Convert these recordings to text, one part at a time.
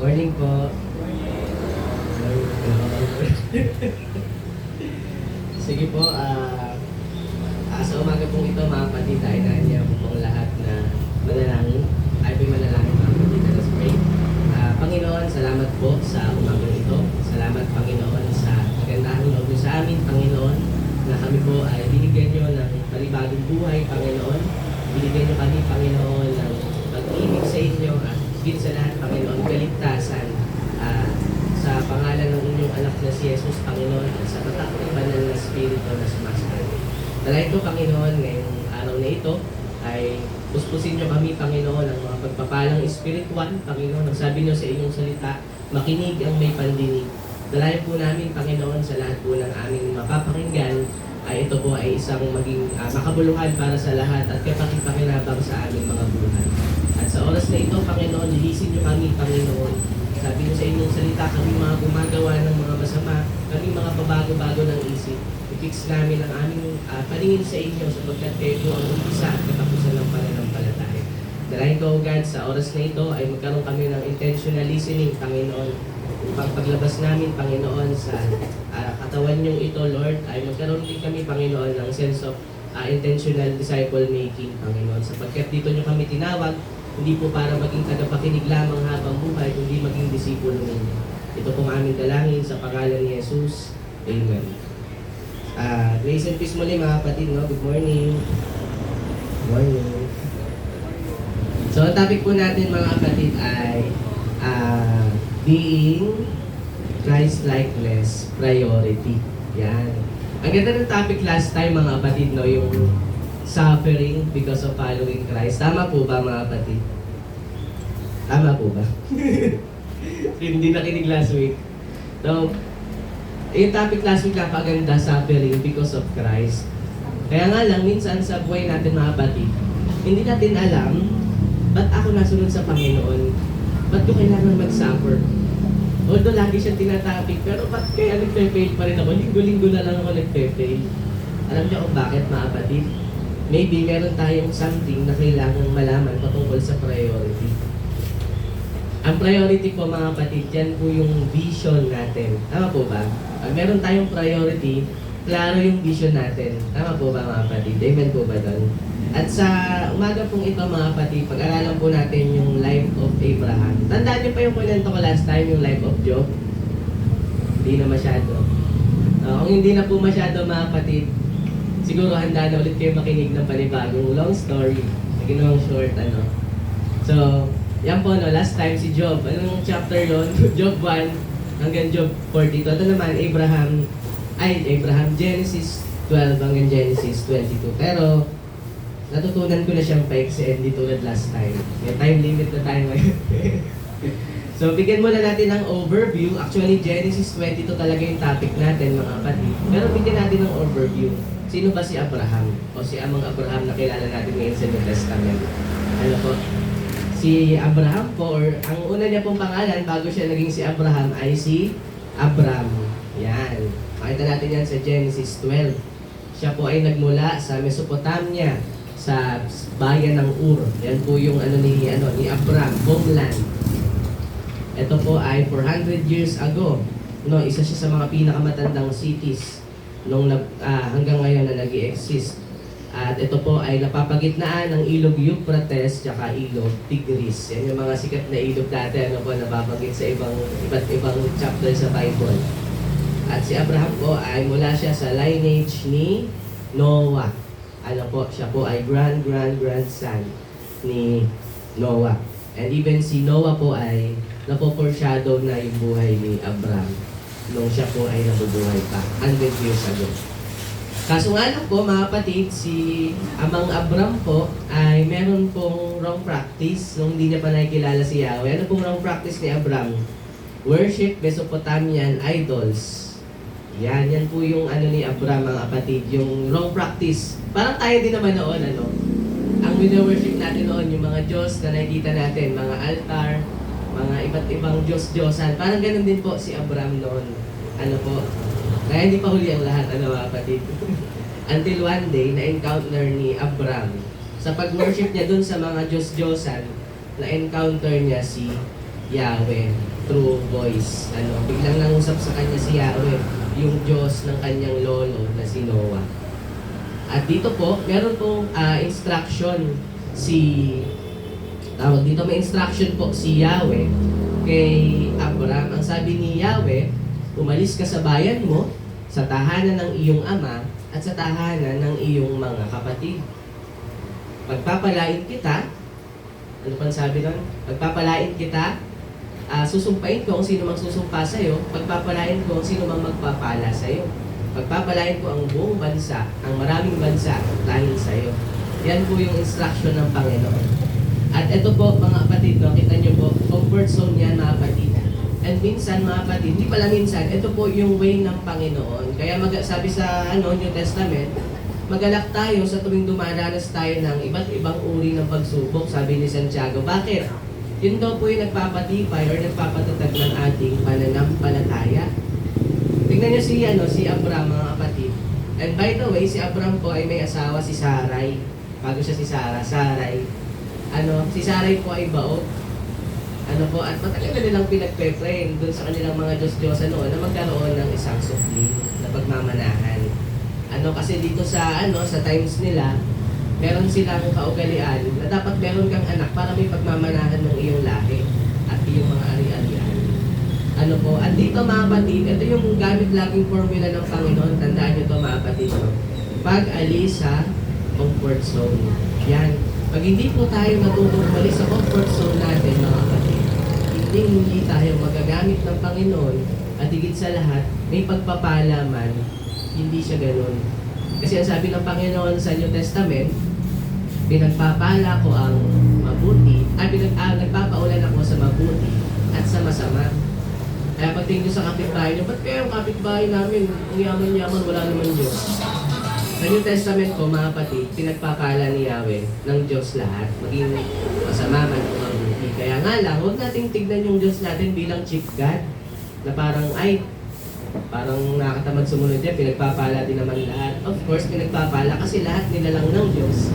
Morning po. Sige po, sa umaga pong ito mga kapatid, ay nanya po pong lahat na manalangin. Ay po manalangin mga kapatid, let us pray. Panginoon, salamat po sa umaga ito. Salamat Panginoon sa magandang loob niyo sa amin, Panginoon, na kami po ay binigyan niyo ng panibagong buhay, Panginoon. Binigyan niyo kami, Panginoon, ng pag-ibig sa inyo at higit sa lahat, Panginoon, kaligtasan sa pangalan ng inyong anak na si Jesus, Panginoon, at sa tatak ng banal na Espiritu na sumasali. Dahil ito, Panginoon, ngayong araw na ito, ay puspusin niyo kami, Panginoon, ang mga pagpapalang espiritual, Panginoon. Ang sabi niyo sa inyong salita, makinig ang may pandinig. Dalayan po namin, Panginoon, sa lahat po ng aming mapapakinggan, ay ito po ay isang maging makabuluhan para sa lahat at kapakipakinabang sa aming mga buhay. At sa oras na ito, Panginoon, lilisin niyo kami, Panginoon. Sabi niyo sa inyong salita, kami mga gumagawa ng mga masama, kami mga pabago-bago ng isip. I-fix namin ang aming paningin sa inyo sapagkat kayo po ang umpisa at katapusan ng pananampalataya. Dalayan ko, God, sa oras na ito ay magkaroon kami ng intentional listening, Panginoon. Upang paglabas namin, Panginoon, sa katawan niyong ito, Lord, ay magkaroon din kami, Panginoon, ng sense of intentional disciple making, Panginoon. Sapagkat dito niyo kami tinawag, hindi po para maging tagapakinig lamang habang buhay, kundi maging disipulo ninyo. Ito pong aming dalangin sa pangalan ni Jesus. Amen. Grace and peace muli mga kapatid, no? Good morning. Good morning. So, ang topic po natin mga kapatid ay being Christ-likeness priority. Yan. Ang ganda ng topic last time mga kapatid, no? Yung suffering because of following Christ. Tama po ba mga kapatid? Tama po ba? Hindi nakinig last week. So, yung topic last week napaganda, suffering because of Christ. Kaya nga lang, minsan sa buhay natin mga kapatid, hindi natin alam, ba't ako nasunod sa Panginoon? Ba't ko kailangan mag-suffer? Although lagi siyang tinatopic, pero ba't kaya nagpe-fail pa rin ako? Linggo-linggo na lang ako nagpe-fail. Alam niyo kung bakit mga kapatid? Maybe meron tayong something na kailangang malaman patungkol sa priority. Ang priority po mga kapatid, yan po yung vision natin. Tama po ba? Pag meron tayong priority, klaro yung vision natin. Tama po ba mga kapatid? Amen po ba doon? At sa umaga pong ito mga kapatid, pag-aralan po natin yung life of Abraham. Tandaan niyo pa yung kwento ko last time, yung life of Job? Hindi na masyado. Kung hindi na po masyado mga kapatid, siguro handa na ulit kayo makinig ng panibagong long story na ginawang short, ano. So, yan po, no, last time si Job. Anong chapter yun? Job 1 hanggang Job 42. Ito naman, Abraham, Genesis 12 hanggang Genesis 22. Pero, natutunan ko na siyang pa-extend dito tulad last time. May time limit na tayo ngayon. So, bigyan muna natin ng overview. Actually, Genesis 22 talaga yung topic natin, mga kapatid. Pero bigyan natin ng overview. Sino ba si Abraham? O si amang Abraham na kilala natin ngayon sa New Testament? Ano po? Si Abraham po, or ang una niya pong pangalan bago siya naging si Abraham ay si Abram. Yan. Makita natin yan sa Genesis 12. Siya po ay nagmula sa Mesopotamia, sa bayan ng Ur. Yan po yung ni Abram, homeland. Ito po ay 400 years ago. No, isa siya sa mga pinakamatandang cities nung hanggang ngayon na nag-i-exist. At ito po ay napapagitnaan ng ilog Euphrates at ilog Tigris. Yan yung mga sikat na ilog dati napapagit sa iba't ibang chapter sa Bible. At si Abraham po ay mula siya sa lineage ni Noah. Siya po ay grandson ni Noah. And even si Noah po ay napo-foreshadow na yung buhay ni Abraham nung siya po ay nabubuhay pa 100 years ago. Kaso nga lang po mga kapatid, si amang Abram po ay meron pong wrong practice nung hindi niya pa nakikilala si Yahweh. Ano pong wrong practice ni Abram? Worship Mesopotamian idols. Yan po yung ni Abram mga kapatid, yung wrong practice. Parang tayo din naman noon, ang wino-worship natin noon, yung mga Diyos na nakikita natin, mga altar, mga iba't ibang Diyos-Diyosan. Parang ganun din po si Abram noon. Kaya hindi pa huli ang lahat, mga kapatid. Until one day, na-encounter ni Abram, sa pag-worship niya dun sa mga Diyos-Diyosan, na-encounter niya si Yahweh. through voice. Biglang nangusap sa kanya si Yahweh, yung Diyos ng kanyang lolo na si Noah. At dito po, meron pong instruction may instruction po si Yahweh kay Abraham. Ang sabi ni Yahweh, umalis ka sa bayan mo, sa tahanan ng iyong ama, at sa tahanan ng iyong mga kapatid. Pagpapalain kita, ano pang sabi nun? Pagpapalain kita, susumpain ko kung sino mang susumpa sa'yo, pagpapalain ko kung sino mang magpapala sa'yo. Pagpapalain ko ang buong bansa, ang maraming bansa dahil sa'yo. Yan po yung instruction ng Panginoon. At ito po mga kapatid, kita nyo po, comfort zone yan mga kapatid. And minsan mga kapatid, hindi pala minsan, ito po yung way ng Panginoon. Kaya sabi sa New Testament, magalak tayo sa tuwing dumadanas tayo ng iba't ibang uri ng pagsubok, sabi ni Santiago. Bakit? Yun daw po yung nagpapatibay or nagpapatatag ng ating pananampalataya. Tingnan niyo si Abraham mga kapatid. And by the way, si Abraham po ay may asawa, si Sarai. Bago siya si Sarai. Si Sarai po ay baog. At matagal na nilang pinagpe-pray doon sa kanilang mga Diyos-Diyosan noon na magkaroon ng isang supling na pagmamanahan. Kasi dito sa times nila, meron silang kaugalian na dapat meron kang anak para may pagmamanahan ng iyong lahi at iyong mga ari-arian. At dito mga kapatid, ito yung gamit laging formula ng Panginoon. Tandaan nyo ito mga kapatid. Pag-alis sa comfort zone. Yan. Pag hindi po tayo natutong umalis sa comfort zone natin mga kapatid, hindi tayo magagamit ng Panginoon at higit sa lahat, may pagpapala man, hindi siya ganun. Kasi ang sabi ng Panginoon sa New Testament, pinagpapala ko ang mabuti, nagpapaulan ako sa mabuti at sa masama. Kaya pagtingin nyo sa kapitbahay nyo, ba't kaya yung kapitbahay namin, ang yaman-yaman, wala naman Diyos? Sa New Testament po, mga kapatid, pinagpapala ni Yahweh ng Diyos lahat, maging masama man o mabuti. Kaya nga lang, huwag nating tignan yung Diyos natin bilang chief God, na parang nakakatamad sumunod yan, pinagpapala din naman lahat. Of course, pinagpapala kasi lahat nila lang ng Diyos.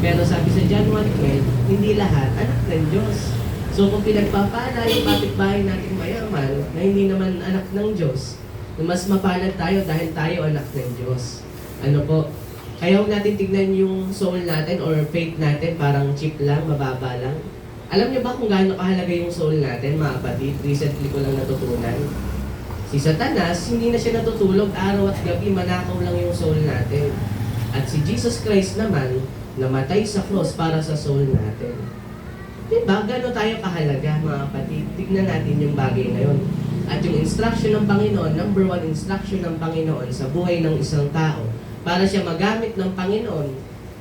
Pero sabi sa John 1:12, hindi lahat anak ng Diyos. So kung pinagpapala yung kapitbahay natin mayaman, na hindi naman anak ng Diyos, mas mapalad tayo dahil tayo anak ng Diyos. Kaya huwag natin tignan yung soul natin or faith natin parang cheap lang, mababa lang. Alam niyo ba kung gaano kahalaga yung soul natin, mga kapatid? Recently ko lang natutunan. Si Satanas, hindi na siya natutulog araw at gabi, manakaw lang yung soul natin. At si Jesus Christ naman, namatay sa cross para sa soul natin. Diba? Gano'n tayo kahalaga, mga kapatid? Tignan natin yung bagay na yun. At yung instruction ng Panginoon, number 1 instruction ng Panginoon sa buhay ng isang tao, para siya magamit ng Panginoon,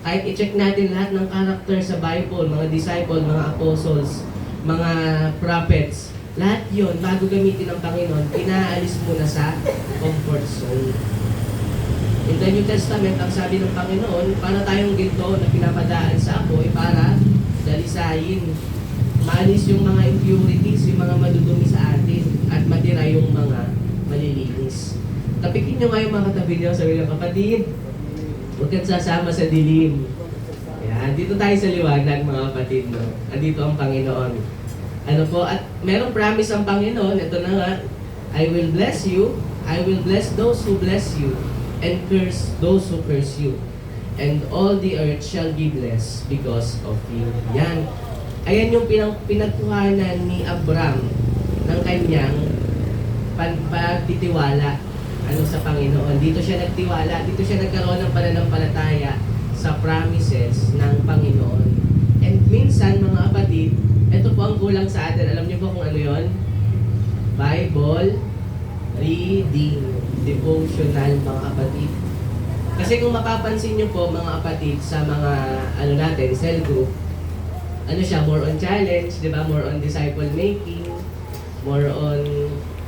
kahit i-check natin lahat ng character sa Bible, mga disciple, mga apostles, mga prophets, lahat yon bago gamitin ng Panginoon, pinaalis muna sa comfort zone. In the New Testament, ang sabi ng Panginoon, para tayong ginto na pinapadaan sa apoy para dalisayin, maalis yung mga impurities, yung mga madudumi sa atin, at matira yung mga malilinis. Tapikin nyo nga yung mga katabi nyo, sabi nyo, kapatid, huwag kang sasama sa dilim. Yan, dito tayo sa liwanag mga kapatid, no? Andito ang Panginoon. At merong promise ang Panginoon, ito na nga, I will bless you, I will bless those who bless you, and curse those who curse you. And all the earth shall be blessed because of you. Yan. Ayan yung pinagkuhanan ni Abraham ng kanyang pagtitiwala sa Panginoon. Dito siya nagtiwala, dito siya nagkaroon ng pananampalataya sa promises ng Panginoon. And minsan, mga kapatid, ito po ang kulang sa atin. Alam niyo po kung ano yon? Bible reading, devotional, mga kapatid. Kasi kung mapapansin niyo po, mga kapatid, sa mga natin, cell group, more on challenge, di ba? More on disciple making, more on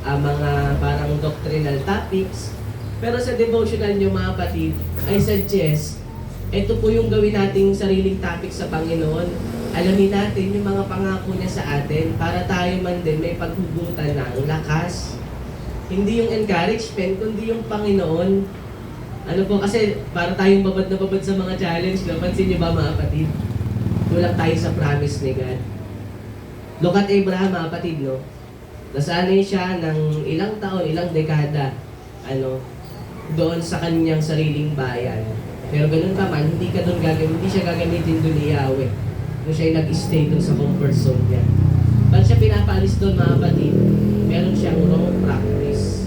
mga parang doctrinal topics. Pero sa devotional nyo, mga kapatid, I suggest, ito po yung gawin nating sariling topic sa Panginoon. Alamin natin yung mga pangako niya sa atin para tayo man din may paghugutan ng lakas. Hindi yung encouragement, kundi yung Panginoon. Kasi para tayong babad na babad sa mga challenge, napansin niyo ba mga kapatid? Kulang tayo sa promise ni God. Look at Abraham, mga kapatid, no? Nasanay siya ng ilang taon, ilang dekada, doon sa kanyang sariling bayan. Pero ganun pa man, hindi siya gagamitin doon ni Yahweh. Kung siya nag-stay doon sa comfort zone niya. Pag siya pinapalis doon mga kapatid, meron siyang wrong practice.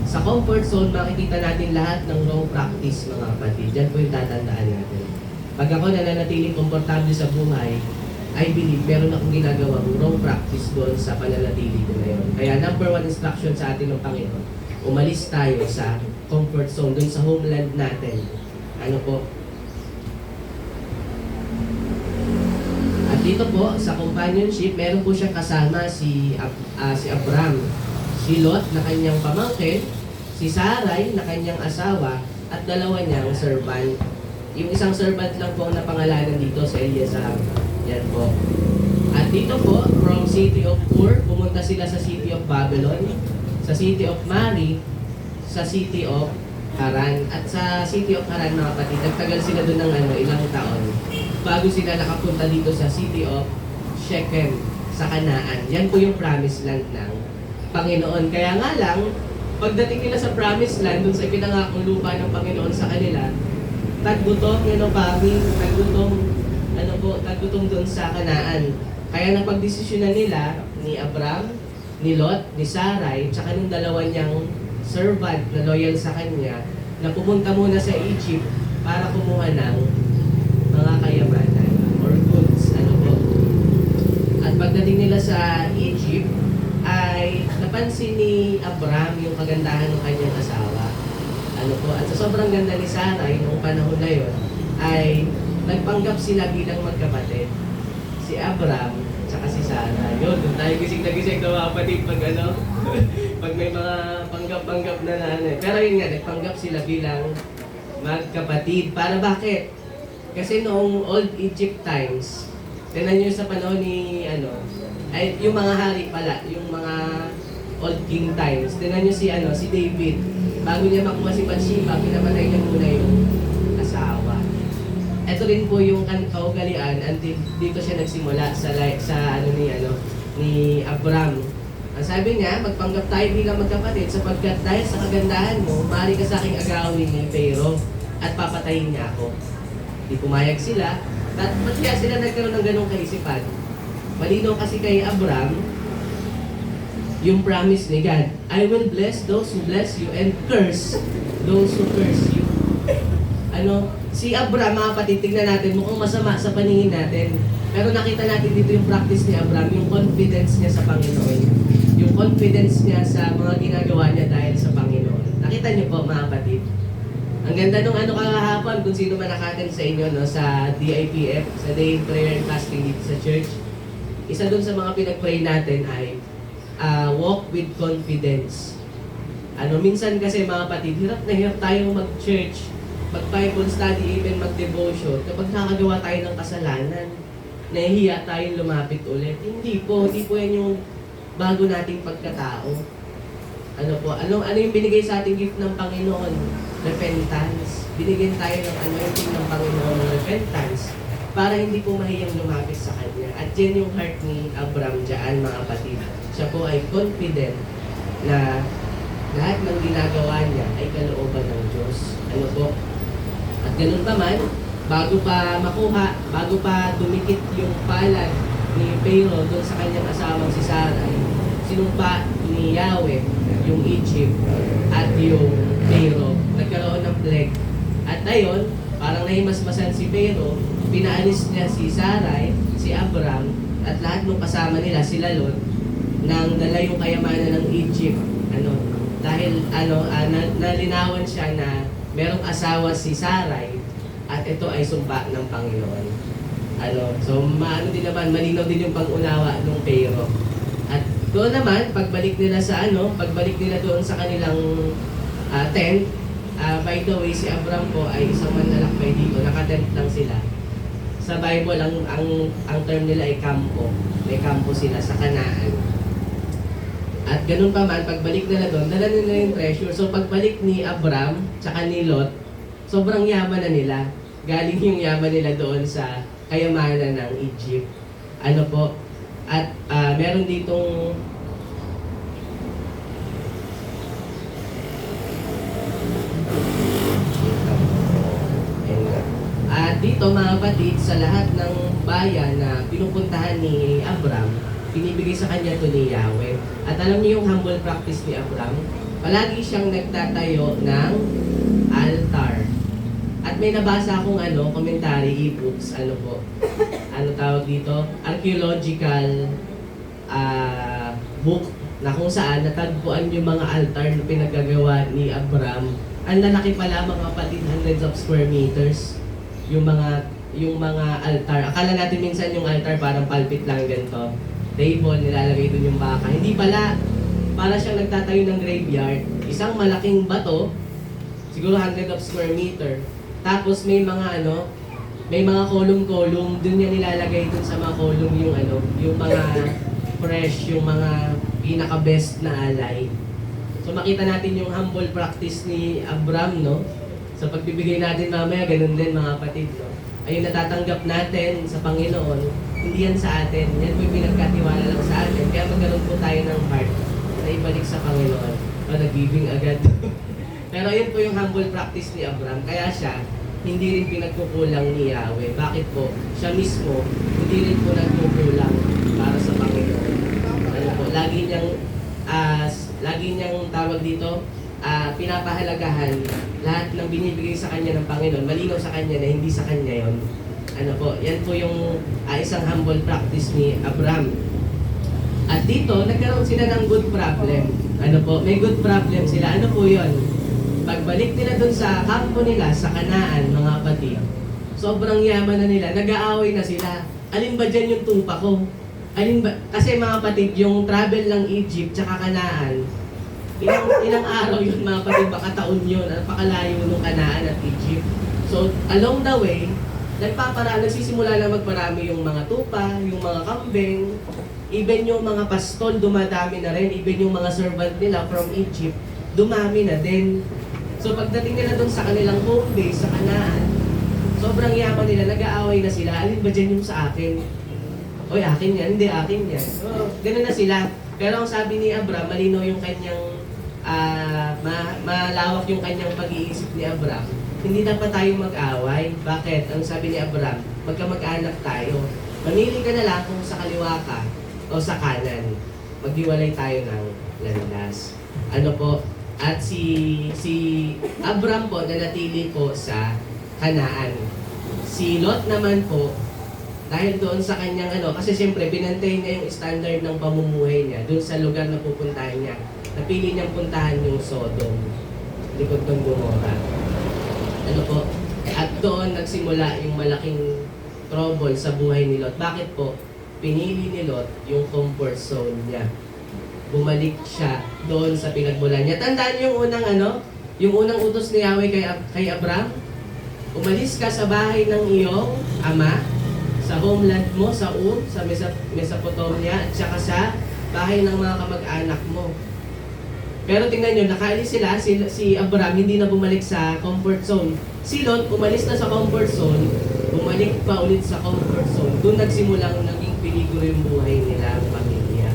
Sa comfort zone, makikita natin lahat ng wrong practice mga kapatid. Diyan po yung tatandaan natin. Pag ako nananatiling komportable sa buhay, I believe meron akong ginagawang wrong practice doon sa pananatili ko na yun. Kaya number one instruction sa atin ng Panginoon, umalis tayo sa comfort zone, doon sa homeland natin. Ano po? At dito po, sa companionship, meron po siyang kasama si Abram, si Lot na kanyang pamangkin, si Sarai na kanyang asawa, at dalawa niyang servant. Yung isang servant lang po ang napangalanan dito sa Eliezer. Yan po. At dito po, from city of Ur, pumunta sila sa city of Babylon, sa city of Mari, sa city of Haran. At sa city of Haran, mga kapatid, nagtagal sila doon ng ilang taon bago sila nakapunta dito sa city of Shechem, sa Canaan. Yan po yung promised land ng Panginoon. Kaya nga lang, pagdating nila sa promised land, doon sa ipinangakong lupa ng Panginoon sa kanila, tagutong, tagutong doon sa Canaan. Kaya napagdesisyonan nila ni Abram, ni Lot, ni Sarai, tsaka ng dalawa niyang servant na loyal sa kanya, na pumunta muna sa Egypt para kumuha ng mga kayamanan or goods. At pagdating nila sa Egypt, ay napansin ni Abram yung kagandahan ng kanyang asawa. At sa sobrang ganda ni Sarai noong panahon na yun, ay nagpanggap sila bilang magkapatid. Si Abram, tsaka si Sarah. Yun, doon tayo gising na mga kapatid pag pag may mga panggap-panggap na Pero yun nga, nagpanggap sila bilang magkapatid. Para bakit? Kasi noong Old Egypt times, tingnan nyo sa panahon ni, ay yung mga hari pala, yung mga Old King times, tingnan nyo si David. Bago niya makuha si Bathsheba, pinamatay niya muna yung asawa. Ito rin po yung kaugalian until dito siya nagsimula ni Abram. Ang sabi niya, magpanggap tayo bilang magkapatid sapagkat dahil sa kagandahan mo, maaari ka sa aking agawin ni Pharaoh at papatayin niya ako. Di pumayag sila. At ba't kaya sila nagkaroon ng ganong kaisipan? Malinaw kasi kay Abram yung promise ni God. I will bless those who bless you and curse those who curse you. Si Abram, mga kapatid, tignan natin, mukhang masama sa paningin natin. Pero nakita natin dito yung practice ni Abram, yung confidence niya sa Panginoon. Yung confidence niya sa mga ginagawa niya dahil sa Panginoon. Nakita niyo po, mga kapatid. Ang ganda nung kahapon, kung sino man nakatin sa inyo, sa DIPF, sa Day Prayer and Fasting dito sa church. Isa dun sa mga pinag-pray natin ay walk with confidence. Minsan kasi mga kapatid, hirap na hirap tayong mag-church, mag-Bible study, even mag-devotion. Kapag nakagawa tayo ng kasalanan, nahihiya tayong lumapit ulit. Hindi po yan yung bago nating pagkatao. Ano yung binigay sa ating gift ng Panginoon? Repentance. Binigyan tayo ng anointing ng Panginoon ng repentance para hindi po mahiyang lumapit sa Kanya. At yan yung heart ni Abram dyan, mga kapatid. Siya po ay confident na lahat ng ginagawa niya ay kalooban ng Diyos. At ganun pa man, bago pa dumikit yung palad ni Pharaoh doon sa kanyang asawang si Sarai, sinumpa ni Yahweh yung Egypt at yung Pharaoh. Nagkaroon ng plague. At ayon, parang nahimasmasan si Pharaoh, pinaalis niya si Sarai, si Abram, at lahat ng kasama nila, sila Lot, nang dala yung kayamanan ng Egypt. Dahil nalinawan siya na merong asawa si Sarai at ito ay sumpa ng Panginoon. So malinaw din yung pag-unawa ng Pharaoh. At doon naman, pagbalik nila doon sa kanilang tent, by the way, si Abram po ay isang manlalakbay dito, nakatent lang sila. Sa Bible, ang term nila ay kampo. May kampo sila sa Canaan. At ganun pa man, pagbalik nila doon, dala nila yung treasure. So pagbalik ni Abram, tsaka ni Lot, sobrang yaman na nila. Galing yung yaman nila doon sa kayamanan ng Egypt. At meron ditong ito mga kapatid, sa lahat ng bayan na pinupuntahan ni Abram, binibigay sa kanya ito ni Yahweh. At alam niyo yung humble practice ni Abram, palagi siyang nagtatayo ng altar. At may nabasa akong commentary, e-books, ano tawag dito? Archaeological book na kung saan natagpuan yung mga altar na pinagagawa ni Abram. Ang lalaki pala mga kapatid, hundreds of square meters. Yung mga altar. Akala natin minsan yung altar parang pulpit lang ganito. Table, nilalagay doon yung baka. Hindi pala. Para siyang nagtatayo ng graveyard. Isang malaking bato, siguro 100 of square meter. Tapos may mga kolum-kolum, doon niya nilalagay doon sa mga kolum yung mga fresh, yung mga pinaka-best na alay. So makita natin yung humble practice ni Abram, no? Sa pagbibigay natin mamaya, ganun din mga kapatid, no? Ayun natatanggap natin sa Panginoon, hindi yan sa atin. Yan po yung pinagkatiwala lang sa atin. Kaya magkaroon po tayo ng heart na ibalik sa Panginoon. O, nagbibing agad. Pero yun po yung humble practice ni Abram. Kaya siya, hindi rin pinagkukulang ni Yahweh. Bakit po? Siya mismo, hindi rin po nagkukulang para sa Panginoon. Ano po? Lagi niyang tawag dito, pinapahalagahan lahat ng binibigay sa kanya ng Panginoon. Malinaw sa kanya na hindi sa kanya yon. Ano po? Yan po yung isang humble practice ni Abram. At dito, nagkaroon sila ng good problem. Ano po? May good problem sila. Ano po yon? Pagbalik nila dun sa kampo nila, sa Kanaan, mga kapatid, sobrang yaman na nila, nag-aaway na sila. Alin ba dyan yung tupa ko? Alin ba? Kasi mga kapatid, yung travel ng Egypt tsaka Kanaan, ilang araw yun mga kapatid, baka taon yun, napakalayo ng Kanaan at Egypt. So, along the way, nagsisimula na magparami yung mga tupa, yung mga kambing, even yung mga pastol, dumadami na rin, even yung mga servant nila from Egypt, dumami na din. So pagdating nila doon sa kanilang home base, sa Kanaan, sobrang yaman nila, nag-aaway na sila, alin ba dyan yung sa akin? Oy, akin yan, hindi akin yan. So, ganun na sila. Pero ang sabi ni Abram, malinaw yung kanyang, malawak yung kanyang pag-iisip ni Abram. Hindi dapat tayo mag-away. Bakit? Ang sabi ni Abram, magkamag-anak tayo. Mamili ka na lang kung sa kaliwa ka o sa kanan. Maghiwalay tayo ng landas. Ano po? At si Abram po nanatili po sa Kanaan. Si Lot naman po, dahil doon sa kanyang kasi siyempre pinantay niya yung standard ng pamumuhay niya doon sa lugar na pupuntahan niya. Napili niyang puntahan yung Sodom, likod ng Gomorrah. Ano po? At doon nagsimula yung malaking trouble sa buhay ni Lot. Bakit po? Pinili ni Lot yung comfort zone niya. Bumalik siya doon sa pinagmulan niya. Tandaan yung unang utos ni Yahweh kay Abram. Umalis ka sa bahay ng iyong ama, sa homeland mo, sa sa Mesopotamia, at saka sa bahay ng mga kamag-anak mo. Pero tingnan nyo, nakaalis sila, si Abram hindi na bumalik sa comfort zone. Si Lot, umalis na sa comfort zone, bumalik pa ulit sa comfort zone. Doon nagsimulang naging peligro yung buhay nila, ang pamilya.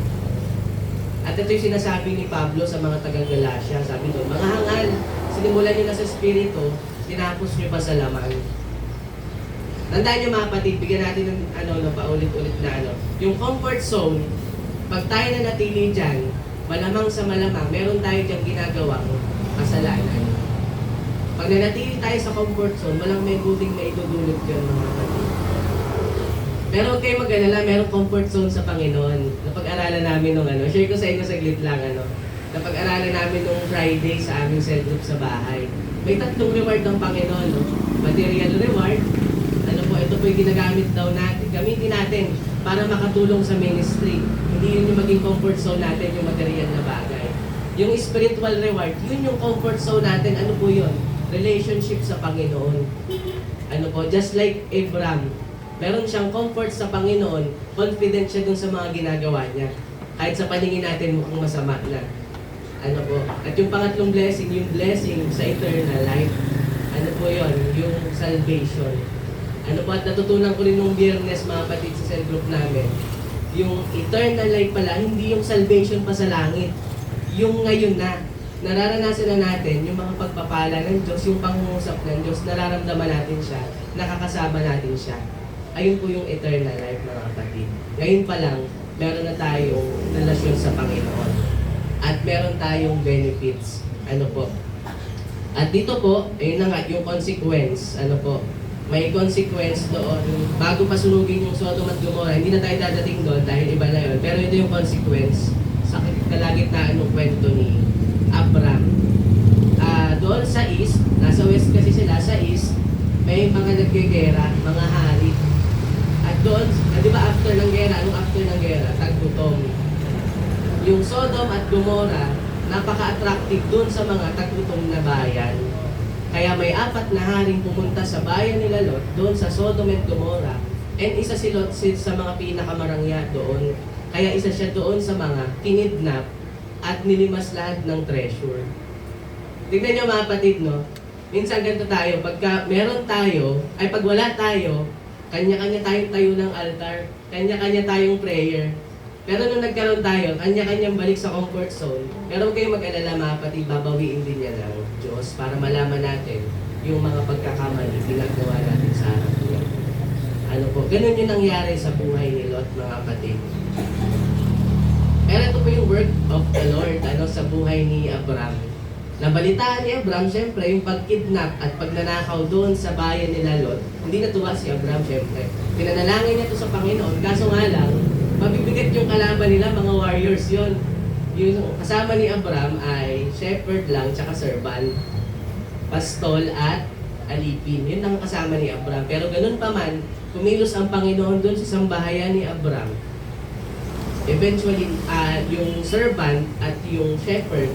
At ito yung sinasabi ni Pablo sa mga taga-Galacia. Sabi doon, mga hangal, sinimulan nyo na sa spirito, tinapos nyo pa sa laman. Tandaan nyo mga kapatid, bigyan natin ng paulit-ulit na yung comfort zone, pag tayo na natili dyan, malamang sa malamang, meron tayo dyan ginagawang kasalanan. Pag nanatili tayo sa comfort zone, walang may buting na idudulog dyan mga kapatid. Pero huwag kayo mag-alala, merong comfort zone sa Panginoon. Napag-aralan namin share ko sa inyo saglit lang, napag-aralan namin nung Friday sa aming cell group sa bahay. May 3 reward ng Panginoon, Material reward, ito po yung ginagamit daw natin, gamitin natin para makatulong sa ministry. Hindi yun yung maging comfort zone natin, yung material na bagay. Yung spiritual reward, yun yung comfort zone natin, ano po yun? Relationship sa Panginoon. Just like Abraham, meron siyang comfort sa Panginoon, confident siya dun sa mga ginagawa niya. Kahit sa paningin natin mukhang masama na. At yung pangatlong blessing, yung blessing sa eternal life. Yun? Yung salvation. At natutunan ko rin nung Biyernes mga kapatid sa cell group namin, yung eternal life pala, hindi yung salvation pa sa langit. Yung ngayon na. nararanasan na natin yung mga pagpapala ng Diyos, yung pangungusap ng Diyos, nararamdaman natin siya, nakakasama natin siya. Ayun po yung eternal life, mga kapatid. Ngayon pa lang, meron na tayong relasyon sa Panginoon. At meron tayong benefits. Ano po? At dito po, ayun na nga, yung consequence. Ano po? May consequence doon. Bago pasunugin yung Sodom at Gomorrah, hindi na tayo dadating doon dahil iba na yun. Pero ito yung consequence sa kalagitnaan ng kwento ni Abram. Doon sa east, nasa west kasi sila, sa east, may mga naggegera, mga hari. At doon, di ba after ng gera, anong after ng gera? Taggutom. Yung Sodom at Gomorrah, napaka-attractive doon sa mga taggutom na bayan. Kaya may 4 na haring pumunta sa bayan nila Lot, doon sa Sodom at Gomorrah. And isa si Lot sa mga pinakamarangya doon. Kaya isa siya doon sa mga kinidnap at nilimas lahat ng treasure. Tignan nyo mga kapatid, no? Minsan ganito tayo, pagka meron tayo, ay pag wala tayo, kanya-kanya tayong tayo ng altar, kanya-kanya tayong prayer. Pero nung nagkaroon tayo, kanya-kanyang balik sa comfort zone. Pero huwag kayong mag-alala mga kapatid, babawiin din niya ng Diyos para malaman natin yung mga pagkakamali ginagawa natin sa harap niya. Ano po, ganun yung nangyari sa buhay ni Lot, mga kapatid. Pero ito po yung work of the Lord sa buhay ni Abram. Nabalitaan ni Abram, syempre, yung pagkidnap at pagnanakaw doon sa bayan nila Lot. Hindi natuwa si Abram, syempre. Pinanalangin niya ito sa Panginoon, kaso nga lang, mabibigat yung kalaban nila, mga warriors yon. Yung kasama ni Abram ay shepherd lang, tsaka servant, pastol at alipin. Yun ang kasama ni Abram. Pero ganun pa man, kumilos ang Panginoon doon sa sambahayan ni Abram. Eventually, yung servant at yung shepherd,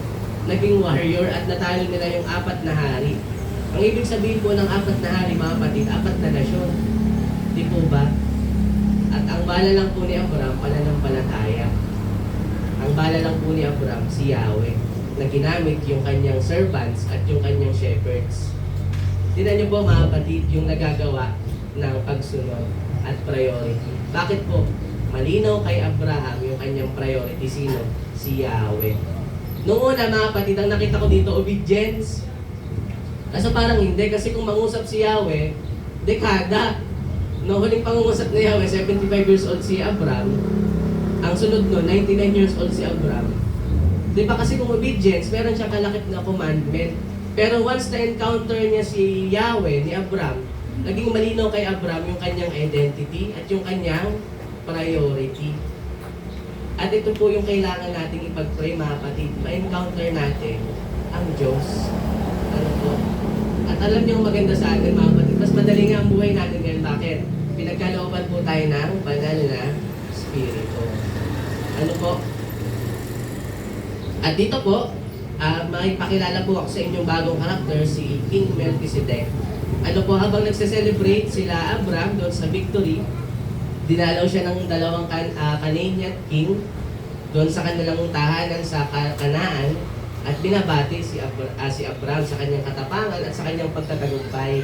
naging warrior at natalo nila yung 4 na hari. Ang ibig sabihin po ng 4 na hari, mga kapatid, 4 na nasyon. Di po ba? At ang bala lang po ni Abram, pananampalataya. Ang bala lang po ni Abram, si Yahweh, na ginamit yung kanyang servants at yung kanyang shepherds. Tingnan niyo po mga kapatid, yung nagagawa ng pagsunod at priority. Bakit po? Malinaw kay Abraham yung kanyang priority. Sino? Si Yahweh. Noong una mga kapatid, ang nakita ko dito, obedience. Kaso parang hindi, kasi kung mangusap si Yahweh, dekada. No, huling pangungusap ni Yahweh, 75 years old si Abram. Ang sunod no, 99 years old si Abram. Di ba kasi kung obedience, meron siyang kalakip na commandment. Pero once na-encounter niya si Yahweh, ni Abram, naging malinaw kay Abram yung kanyang identity at yung kanyang priority. At ito po yung kailangan nating ipag-pray, mga kapatid. Ma-encounter natin ang Diyos. Ano po? At alam niyo ang maganda sa atin, mga kapatid, mas madali nga ang buhay natin ngayon. Bakit? Pinagkalooban po tayo ng banal na Espiritu. Ano po? At dito po, makipakilala po ako sa inyong bagong karakter, si King Melchizedek. Ano po, habang nagse-celebrate sila Abram doon sa victory, dinalaw siya ng 2 Canaanite king doon sa kanilang tahanan sa Kanaan at binabati si Abram sa kanyang katapangan at sa kanyang pagtatagumpay.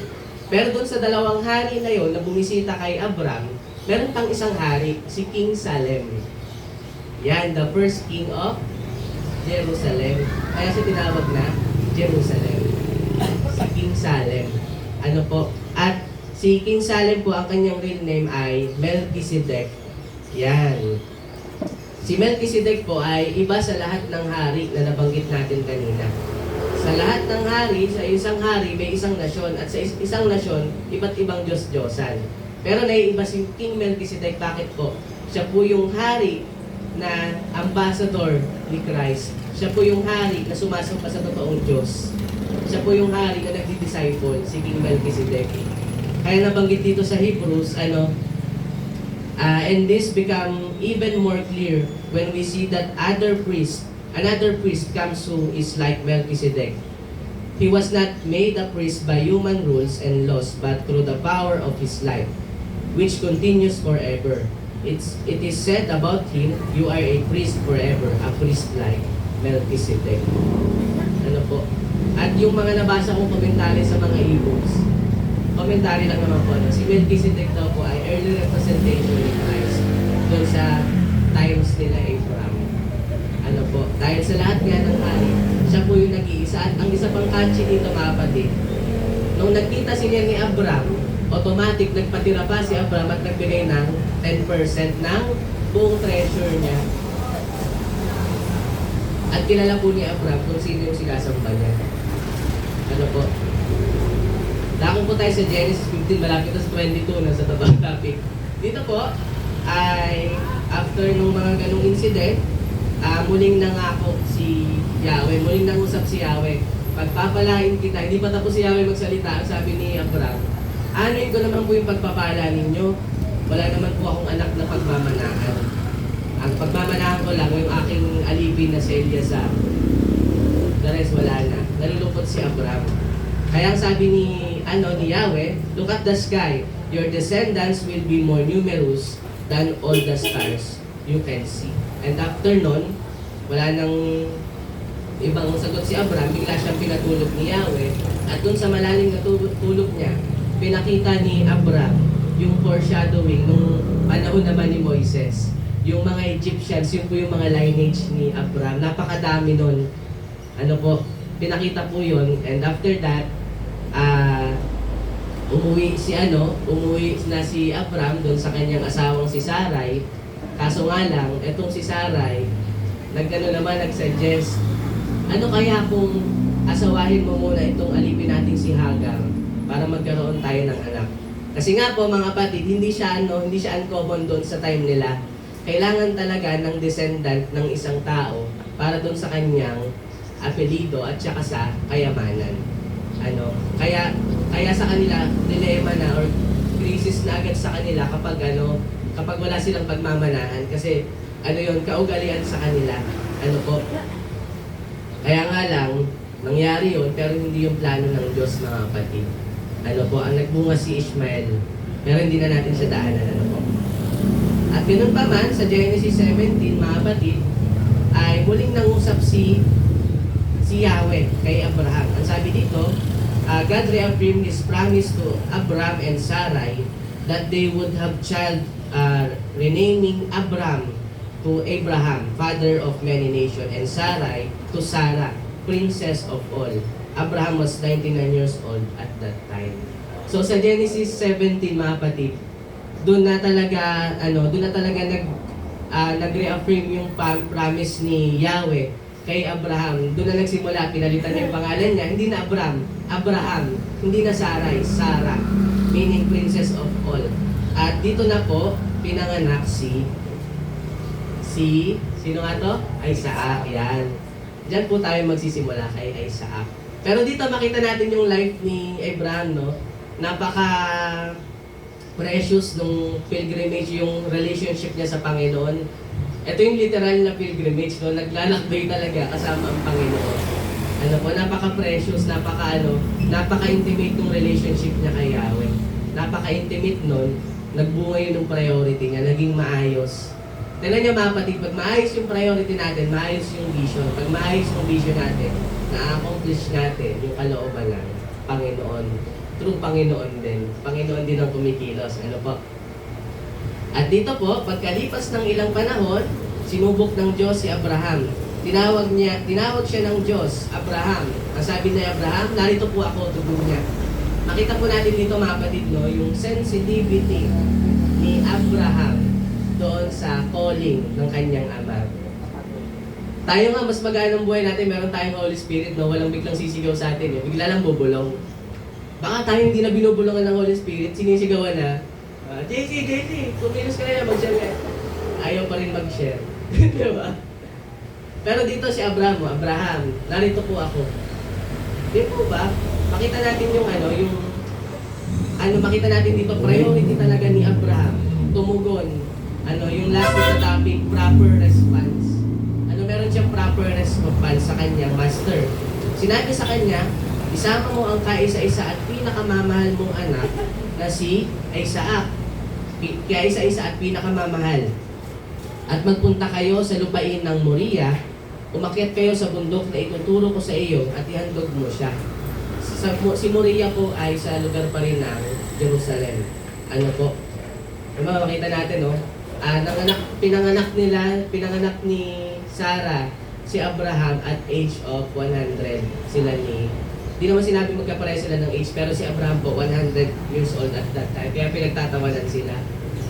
Pero doon sa 2 hari na yon na bumisita kay Abram, meron pang isang hari, si King Salem. Yan, the first king of Jerusalem. Kaya siya tinawag na Jerusalem. Si King Salem. Ano po? At si King Salem po, ang kanyang real name ay Melchizedek. Yan. Si Melchizedek po ay iba sa lahat ng hari na nabanggit natin kanina. Sa lahat ng hari, sa isang hari, may isang nasyon. At sa isang nasyon, iba't ibang Diyos-Diyosan. Pero naiiba si King Melchizedek. Bakit po? Siya po yung hari na ambassador ni Christ. Siya po yung hari na sumasamba sa totoong Diyos. Siya po yung hari na nagdi-disciple, si King Melchizedek. Kaya nabanggit dito sa Hebrews, and this become even more clear when we see that another priest comes who is like Melchizedek. He was not made a priest by human rules and laws, but through the power of his life, which continues forever. It is said about him, you are a priest forever, a priest like Melchizedek. Ano po? At yung mga nabasa kong komentary sa mga e-books, komentary lang naman po, si Melchizedek daw po ay early representation ni Christ doon sa times nila Abraham. Ano po, dahil sa lahat nga ng hari, siya po po yung nag-iisa. At ang isa pang catchy dito mga kapatid, nung nagkita sila ni Abram, automatic nagpatira pa si Abram at nagbigay ng 10% ng buong treasure niya. At kilala po ni Abram kung sino yung sinasamba niya. Ano po? Dako po tayo sa Genesis 15, malapit na sa 22 na sa tabang topic. Dito po, ay after nung mga ganong incident, muling nangako si Yahweh, muling nangusap si Yahweh. Pagpapalain kita, hindi pa tapos si Yahweh magsalita, sabi ni Abram, anuin ko naman po yung pagpapala ninyo. Wala naman po akong anak na pagmamanahan. Ang pagmamanahan ko lang yung aking alipin na si Eliezer. The rest wala na. Nalulungkot si Abram. Kaya ang sabi ni Yahweh, look at the sky. Your descendants will be more numerous than all the stars you can see. And after nun, wala nang ibang sagot si Abram, bigla siyang pinatulog ni Yahweh. At dun sa malalim na tulog niya, pinakita ni Abram yung foreshadowing nung panahon naman ni Moises. Yung mga Egyptians, yun po yung mga lineage ni Abram. Napakadami nun. Ano po, pinakita po yun. And after that, umuwi na si Abram doon sa kanyang asawang si Sarai. Kaso nga lang, etong si Sarai, nag-suggest, ano kaya kung asawahin mo muna itong alipin nating si Hagar para magkaroon tayo ng anak. Kasi nga po mga kapatid, hindi siya uncommon doon sa time nila. Kailangan talaga ng descendant ng isang tao para doon sa kanyang apelido at saka sa kayamanan. Kaya sa kanila dilema na or crisis na agad sa kanila kapag wala silang pagmamanahan kasi kaugalian sa kanila. Kaya nga lang nangyari yun pero hindi yung plano ng Diyos mga kapatid. Ang nagbunga si Ishmael pero hindi na natin siya daanan. At ganun pa man sa Genesis 17 mga kapatid ay muling nangusap si Yahweh kay Abraham. Ang sabi dito, God reaffirmed His promise to Abram and Sarai that they would have child, renaming Abram to Abraham, father of many nations, and Sarai to Sarah, princess of all. Abraham was 99 years old at that time. So sa Genesis 17 mga kapatid, doon na talaga nag-reaffirm yung promise ni Yahweh kay Abraham. Doon na nagsimula, pinalitan niya yung pangalan niya, hindi na Abraham, hindi na Sarai, Sarah, meaning princess of all. At dito na po, pinanganak sino nga to? Isaac, yan. Diyan po tayo magsisimula kay Isaac. Pero dito makita natin yung life ni Abraham, no? Napaka-precious nung pilgrimage, yung relationship niya sa Panginoon. Ito yung literal na pilgrimage, no? Naglalakbay talaga kasama ang Panginoon. Napaka-precious, napaka-intimate ng relationship niya kay Yahweh. Napaka-intimate nun, nagbunga yun ng priority niya, naging maayos. Tignan niyo mga kapatid, pag maayos yung priority natin, maayos yung vision. Pag maayos yung vision natin, na-accomplish natin yung kalooban ng Panginoon. True Panginoon din. Panginoon din ang kumikilos. At dito po, pagkalipas ng ilang panahon, sinubok ng Diyos si Abraham. Tinawag siya ng Diyos, Abraham. Ang sabi ni Abraham, narito po ako, tugon niya. Makita po natin dito mga kapatid, no, yung sensitivity ni Abraham doon sa calling ng kanyang ama. Tayo nga, mas magaan ang buhay natin, meron tayong Holy Spirit, no, walang biglang sisigaw sa atin, bigla lang bubulong. Baka tayo hindi na binubulungan ng Holy Spirit, sinisigawan na, JC, kumilos ka na mag-share ka. Ayaw pa rin mag-share. Diba? Pero dito si Abraham, narito po ako. Di po ba? Makita natin makita natin dito, priority talaga ni Abraham. Tumugon. Yung last na topic, proper response. Meron siyang proper response sa kanyang master. Sinabi sa kanya, isama mo ang kaisa-isa at pinakamamahal mong anak na si Isaac. Kaisa-isa at pinakamamahal. At magpunta kayo sa lupain ng Moriah, umakyat kayo sa bundok na ituturo ko sa iyo at ihandog mo siya. Si Moriah po ay sa lugar pa rin ng Jerusalem. Makita natin, pinanganak ni Sarah si Abraham at age of 100 sila ni... Di naman sinabi magkapareho sila ng age, pero si Abraham po 100 years old at that time. Kaya pinagtatawanan sila.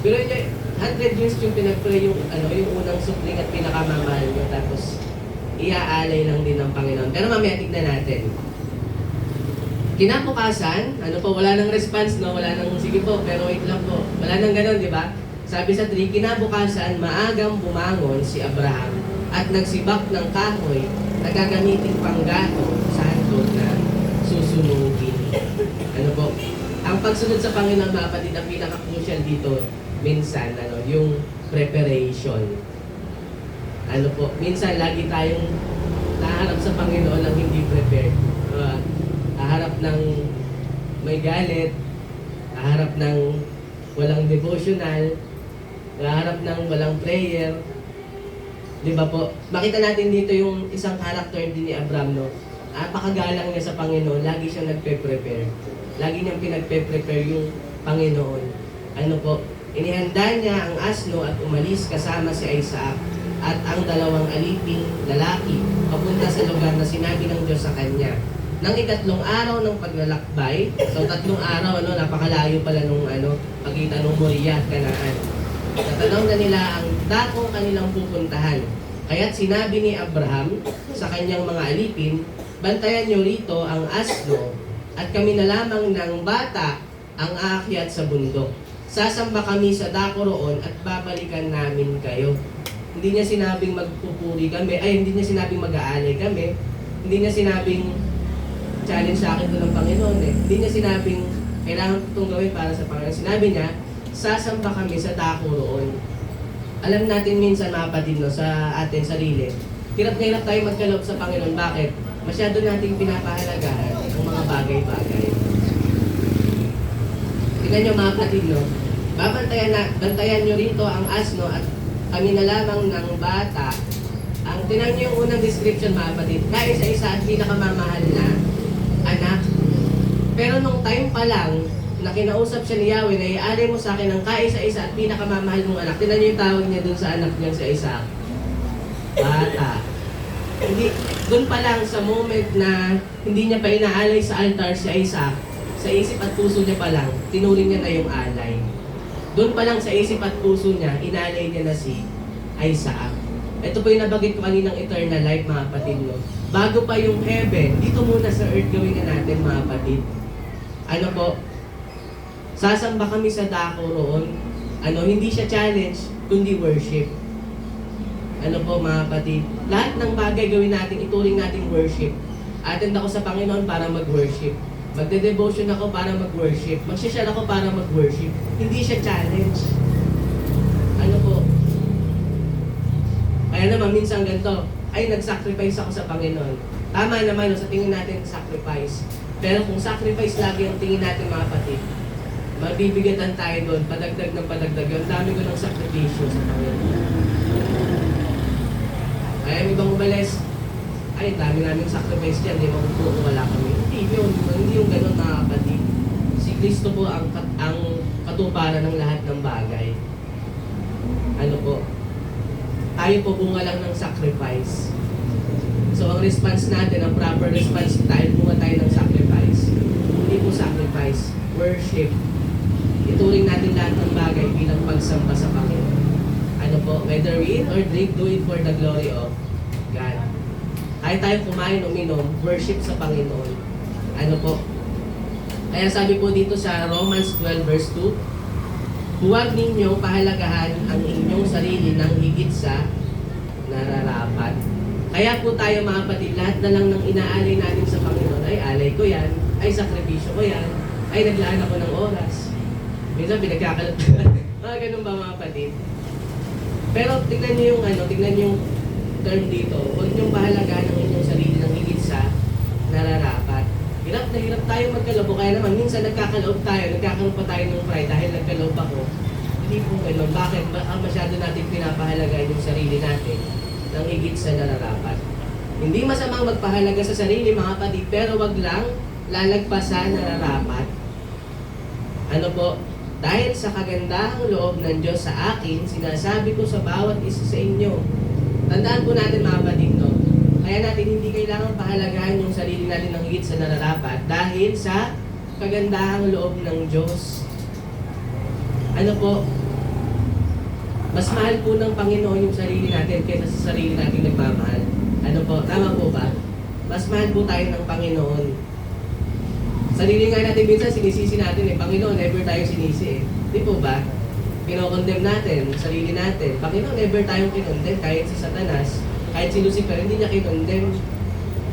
Pero yun, 100 years yung pinag-pray yung, yung unang supling at pinakamamahal nyo. Tapos, iaalay lang din ng Panginoon. Pero mamaya tignan natin. Kinabukasan, wala nang response, no? Wala nang, sige po, pero wait lang po. Wala nang ganun, di ba? Sabi sa 3, kinabukasan, maagang bumangon si Abraham at nagsibak ng kahoy na gagamiting panggato sa handog na susunugin. Ang pagsunod sa Panginoon, mga kapatid, ang pinaka-crucial dito, minsan, yung preparation. Minsan lagi tayong naharap sa Panginoon lang hindi prepared. Naharap ng may galit, naharap ng walang devotional, naharap ng walang prayer. Di ba po? Makita natin dito yung isang character din ni Abraham, no? Napakagalang niya sa Panginoon, lagi siyang nagpe-prepare. Lagi niyang pinagpe-prepare yung Panginoon. Inihanda niya ang asno at umalis kasama si Isaac at ang dalawang aliping lalaki papunta sa lugar na sinabi ng Diyos sa kanya. Nang ikatlong araw ng paglalakbay, so 3 araw, napakalayo pala nung pagitan ng Moriah at Canaan. Natanaw na nila ang dakong kanilang pupuntahan. Kaya't sinabi ni Abraham sa kanyang mga alipin, bantayan niyo rito ang asno at kami na lamang ng bata ang aakyat sa bundok. Sasamba kami sa dako roon at babalikan namin kayo. Hindi niya sinabing magpupuri kami, hindi niya sinabing mag-aalay kami, hindi niya sinabing challenge sa akin doon ng Panginoon Hindi niya sinabing kailangan ko itong gawin para sa Panginoon. Sinabi niya, sasamba kami sa dako roon. Alam natin minsan mga kapatid, sa atin sarili, hirap na hirap tayo magkaloob sa Panginoon. Bakit? Masyado nating pinapahalagahan ang mga bagay-bagay. Tingnan niyo mga kapatid, bantayan niyo rito ang asno at kami na lamang ng bata. Tingnan niyo yung unang description mga kapatid, kaisa-isa at pinakamamahal na anak. Pero nung time pa lang, na kinausap siya ni Yahweh na iaalay mo sa akin ang kaisa-isa at pinakamamahal mong anak. Tingnan niyo yung tawag niya dun sa anak niya sa Isaac. Bata. Hindi, dun pa lang sa moment na hindi niya pa inaalay sa altar si Isaac, sa isip at puso niya pa lang, tinuring niya na yung alay. Doon pa lang sa isip at puso niya, inalay niya na si Isaac. Ito po yung nabagit ko kaninang eternal life, mga kapatid, Bago pa yung heaven, dito muna sa earth gawin na natin, mga kapatid. Sasamba kami sa dako roon. Hindi siya challenge, kundi worship. Mga kapatid, lahat ng bagay gawin natin, ituring natin worship. Attend ako sa Panginoon para mag-worship. Magde-devotion ako para mag-worship. Mag-share ako para mag-worship. Hindi siya challenge. Kaya naman, minsan ganito, nag-sacrifice ako sa Panginoon. Tama naman, sa tingin natin, sacrifice. Pero kung sacrifice lagi ang tingin natin, mga kapatid, mabibigatan tayo doon, padagdag ng padagdag. Ang dami ko ng sakripisyo sa Panginoon. Kaya yung ibang umalis, dami naming sacrifice dyan, di makukuha, wala kami. Hindi yung ganun, mga kapatid. Si Kristo po ang katuparan ng lahat ng bagay. Tayo po bunga lang ng sacrifice. So ang response natin, ang proper response tayo, bunga tayo ng sacrifice. Hindi po sacrifice, worship. Ituring natin lahat ng bagay bilang pagsamba sa Panginoon. Whether we eat or drink, do it for the glory of God. Kahit tayo kumain o minom, worship sa Panginoon. Kaya sabi po dito sa Romans 12 verse 2, huwag ninyong pahalagahan ang inyong sarili ng higit sa nararapat. Kaya po tayo mga kapatid, lahat na lang ng inaalay natin sa Panginoon, alay ko yan, sakripisyo ko yan, naglaan ako ng oras. Minsan pinagkakalat mga ganun ba mga kapatid? Pero tignan niyo yung term dito, huwag niyong pahalagahan ang inyong sarili ng higit sa nararapat. Hirap na hirap tayo magkaloob, kaya naman minsan nagkakaroon pa tayo ng pride dahil nagkaloob ako. Hindi po ganun. Bakit? Masyado natin pinapahalagahan yung sarili natin ng higit sa nararapat. Hindi masamang magpahalaga sa sarili, mga kapatid, pero wag lang lalagpas sa nararapat. Dahil sa kagandahang loob ng Diyos sa akin, sinasabi ko sa bawat isa sa inyo. Tandaan po natin mga kapatid, Kaya natin hindi kailangang pahalagahan yung sarili natin ng higit sa nararapat dahil sa kagandahang loob ng Diyos. Ano po? Mas mahal po ng Panginoon yung sarili natin kaysa sa sarili natin nagmamahal. Ano po? Tama po ba? Mas mahal po tayo ng Panginoon. Sarili nga natin minsan sinisisi natin Panginoon, never tayo sinisi Di po ba? Kinokondem natin, sarili natin. Panginoon, never tayong kinondem kahit si Satanas, kahit si Lucifer, hindi niya kinondem.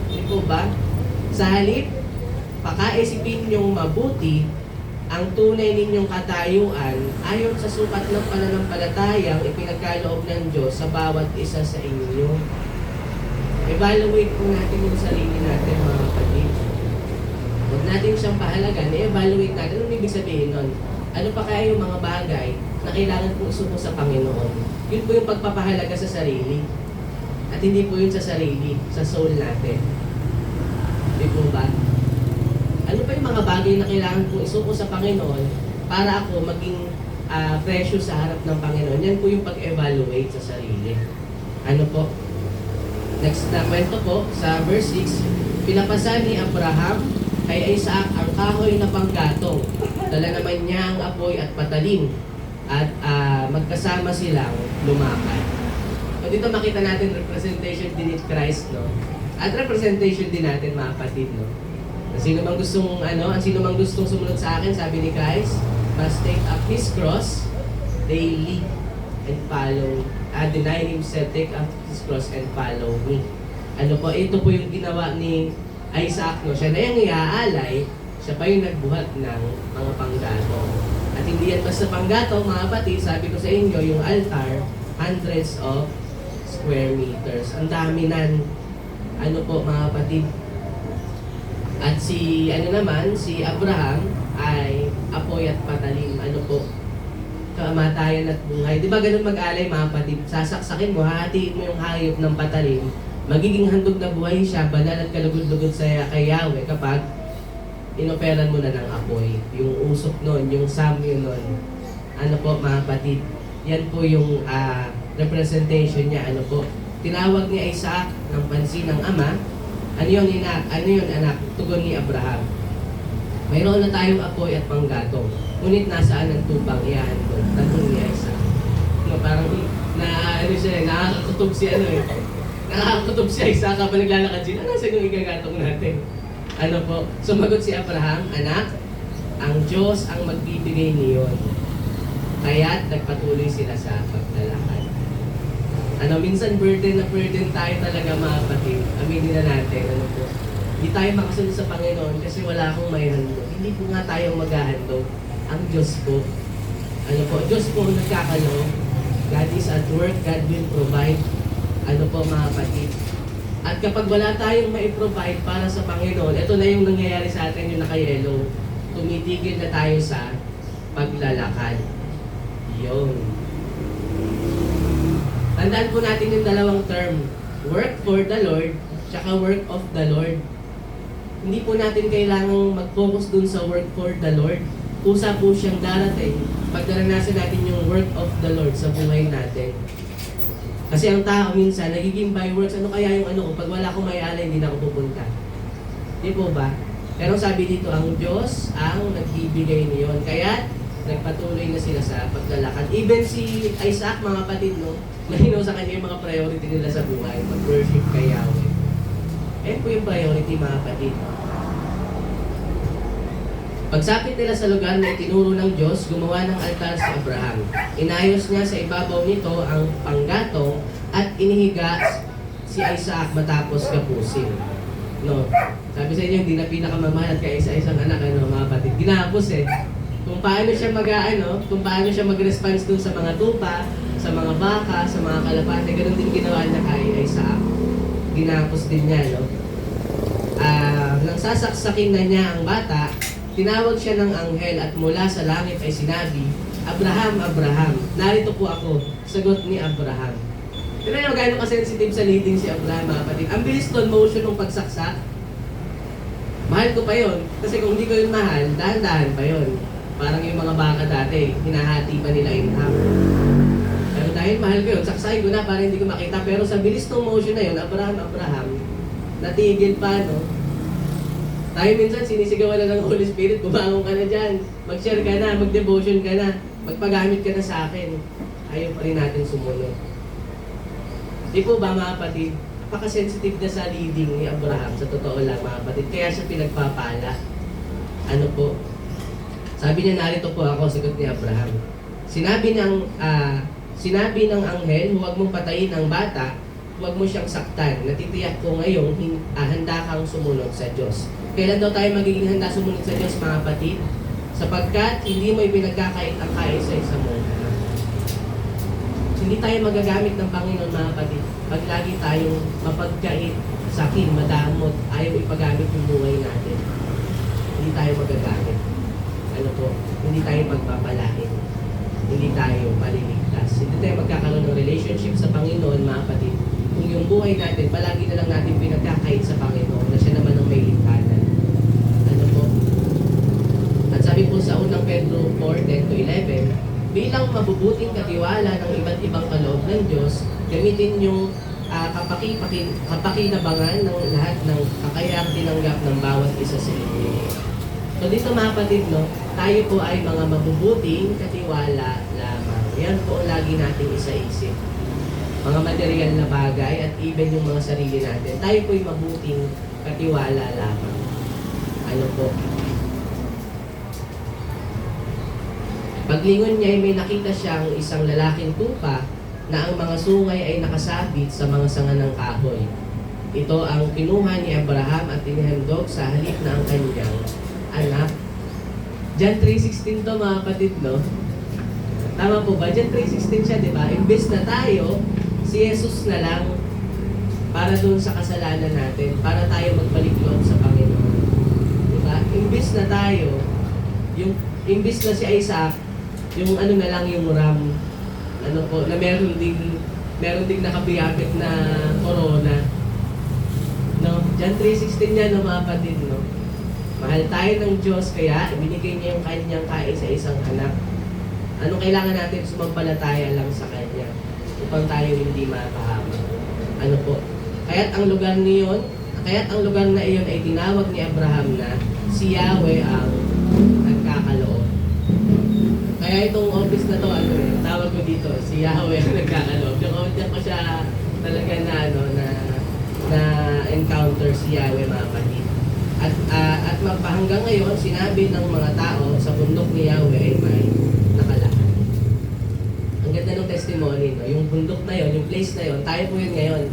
Di po ba? Sa halip, pakaisipin niyong mabuti ang tunay ninyong katayuan ayon sa sukat ng pananampalatayang ipinagkaloob ng Diyos sa bawat isa sa inyo. Evaluate po natin yung sarili natin, mga kapatid. Huwag natin siyang pahalagan, i-evaluate natin. Anong ibig sabihin nun? Ano pa kaya yung mga bagay na kailangan po isuko sa Panginoon? Yun po yung pagpapahalaga sa sarili. At hindi po yun sa sarili, sa soul natin. Hindi po ba? Ano pa yung mga bagay na kailangan kong isuko sa Panginoon para ako maging precious sa harap ng Panginoon? Yan po yung pag-evaluate sa sarili. Ano po? Next na kwento po, sa verse 6, pinapasan ni Abraham kay Isaac ang kahoy na panggatong. Dala naman niya ang apoy at patalim at magkasama silang lumakad. So dito makita natin representation din ni Christ, no? At representation din natin, mga kapatid, no? Sino mang gustong sino mang gustong sumunod sa akin, sabi ni Christ, must take up his cross daily and follow. Deny himself, take up his cross and follow me. Ano po, ito po yung ginawa ni Isaac, no? Siya na yung iaalay, siya pa yung nagbuhat ng mga panggato. At hindi yan basta panggato, mga kapatid, sabi ko sa inyo, yung altar, hundreds of square meters. Ang dami nan, ano po, mga kapatid. At si Abraham ay apoy at patalim. Ano po? Kamatayan at buhay. Di ba ganun mag-alay, mga kapatid? Sasaksakin mo, hahatiin mo yung hayop ng patalim. Magiging handog na buhay siya, banal at kalugod-lugod sa kay Yahweh kapag inoperan mo na ng apoy. Yung usok nun, yung samyo nun. Ano po, mga kapatid? Yan po yung representation niya. Ano po? Tinawag ni Isaac ng pansin ng ama. Ano yun, anak? Tugon ni Abraham. Mayroon na tayong apoy at panggatong. Ngunit nasaan ang tupang ihahandog? Tanong ni Isaac. Parang nakakakutob nakakakutob si Isaac kapag naglalakad siya. Nasaan yung igagatong natin? Ano po? Sumagot si Abraham, anak, ang Diyos ang magbibigay niyon. Kaya't nagpatuloy sila sa paglalakad. Minsan burden tayo talaga, mga kapatid. Aminin na natin, po. Hindi tayo makasunod sa Panginoon kasi wala akong may handog. Hindi po nga tayo maghahandog. Ang Diyos po. Diyos po ang nagkakaloob. God is at work, God will provide. Mga kapatid. At kapag wala tayong mai-provide para sa Panginoon, ito na yung nangyayari sa atin, yung naka-yellow. Tumitigil na tayo sa paglalakad. Yun. Tandaan po natin yung dalawang term, work for the Lord, tsaka work of the Lord. Hindi po natin kailangang mag-focus dun sa work for the Lord. Kusa po siyang darating pag naranasan natin yung work of the Lord sa buhay natin. Kasi ang tao minsan, nagiging by works, ano kaya yung pag wala akong may-alay, hindi na ako pupunta. Di po ba? Pero sabi dito, ang Diyos ang nagbibigay niyon. Kaya, nagpatuloy na sila sa paglalakad. Even si Isaac, mga kapatid, no? Mahinaw sa kanya yung mga priority nila sa buhay. Mag-worship kay Yahweh. Ayan po yung priority, mga kapatid. Pagsapit nila sa lugar na itinuro ng Diyos, gumawa ng altar si Abraham. Inayos niya sa ibabaw nito ang panggatong at inihiga si Isaac matapos kapusin. No? Sabi sa inyo, hindi na pinakamamahal at kaisa-isang anak, mga kapatid. Ginapos kung paano siya kung paano siya mag-response dun sa mga tupa, sa mga baka, sa mga kalapate, ganun din ginawa niya kay Isaac. Ginapos din niya, no? Nang sasaksakin na niya ang bata, tinawag siya ng anghel at mula sa langit ay sinabi, Abraham, Abraham, narito po ako. Sagot ni Abraham. Tignan niyo gano'n ka-sensitive sa leading si Abraham, mga kapatid. Ang bilis doon, motion ng pagsaksak. Mahal ko pa yon. Kasi kung hindi ko yun mahal, dahan-dahan pa yon. Parang yung mga baka dati, hinahati pa nila in half. Pero dahil mahal ko yun, saksayin ko na para hindi ko makita. Pero sa bilis ng motion na yun, Abraham, natigil pa, no? Tayo minsan sinisigawan na ng Holy Spirit, bumangon ka na dyan, mag-share ka na, mag-devotion ka na, magpagamit ka na sa akin. Ayaw pa rin natin sumunod. Di po ba mga kapatid? Napaka-sensitive na sa leading ni Abraham, sa totoo lang mga kapatid. Kaya siya pinagpapala. Ano po? Sabi niya, narito po ako, sagot ni Abraham. Sinabi ng anghel, huwag mong patayin ang bata, huwag mo siyang saktan. Natitiyak ko ngayong handa kang sumunod sa Diyos. Kailan daw tayo magiging handa sumunod sa Diyos, mga kapatid? Sapagkat hindi mo ipinagkakait ang kaisa-isa mo. Hindi tayo magagamit ng Panginoon, mga kapatid. Pag lagi tayong mapagkait, sakit, madamot, ayaw ipagamit yung buhay natin. Hindi tayo magagamit. Ano po? Hindi tayo pagpapalain. Hindi tayo maliligtas. Hindi tayo magkakaroon ng relationship sa Panginoon, mga kapatid. Kung yung buhay natin, palagi na lang natin pinagkakait sa Panginoon na siya naman ang may ligtanan. Ano po? At sabi po sa unang Pedro 4:10-11, bilang mabubuting katiwala ng iba't ibang kaloob ng Diyos, gamitin yung kapakinabangan ng lahat ng kakayang tinanggap ng bawat isa sa inyo. So dito mga kapatid, no, tayo po ay mga mabubuting katiwala lamang. Yan po ang lagi nating isaisip. Mga material na bagay at even yung mga sarili natin, tayo po ay mabuting katiwala lamang. Ano po? Paglingon niya ay may nakita siyang isang lalaking tupa na ang mga sungay ay nakasabit sa mga sanga ng kahoy. Ito ang kinuha ni Abraham at inihandog sa halip na ang kanyang anak. John 3:16 to mga kapatid, no? Tama po ba? John 3:16 siya, di ba? Imbes na tayo, si Jesus na lang para doon sa kasalanan natin, para tayo magbalik loob sa Panginoon. Di ba? Imbes na tayo, imbes na si Isaac, yung ano na lang yung ram, ano po, na meron ding nakabiyabit na corona. No? John 3:16 niya, no, mga kapatid, no? Mahal tayo ng Diyos, kaya ibinigay niya yung kanyang kaisa-isang anak. Ano kailangan natin? Sumampalataya lang sa Kanya upang tayo hindi mapahamak. Ano po? Kaya't ang lugar na iyon ay tinawag ni Abraham na si Yahweh ang nagkakaloob. Kaya itong office na to, tawag ko dito, si Yahweh ang nagkakaloob. Diyan ko siya talaga na encounter si Yahweh, mga kapatid. At hanggang ngayon, sinabi ng mga tao sa bundok ni Yahweh ay may nakalaan. Ang ganda ng testimony, no? Yung bundok na yon, yung place na yon, tayo po yun ngayon.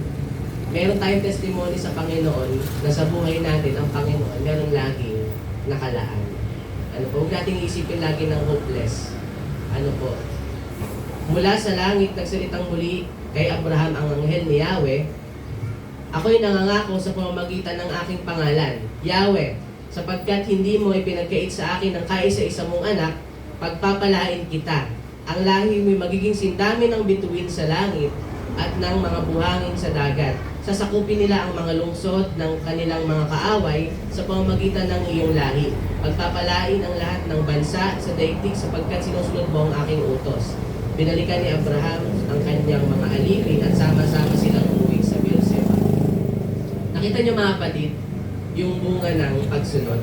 Meron tayong testimony sa Panginoon na sa buhay natin, ang Panginoon, meron laging nakalaan. Ano po, huwag nating isipin lagi ng hopeless. Ano po, mula sa langit, nagsalitang muli kay Abraham ang anghel ni Yahweh, ako'y nangangako sa pamamagitan ng aking pangalan, Yahweh, sapagkat hindi mo ipinagkait sa akin ang kaisa-isa mong anak, pagpapalain kita. Ang lahi mo'y magiging sindami ng bituin sa langit at ng mga buhangin sa dagat. Sasakupin nila ang mga lungsod ng kanilang mga kaaway sa pamamagitan ng iyong lahi. Pagpapalain ang lahat ng bansa sa daigdig sapagkat sinusunod mo ang aking utos. Binalikan ni Abraham ang kanyang mga alipin at sama-sama silang umuwi sa Beerseba. Nakita niyo mga kapatid, yung bunga ng pagsunod,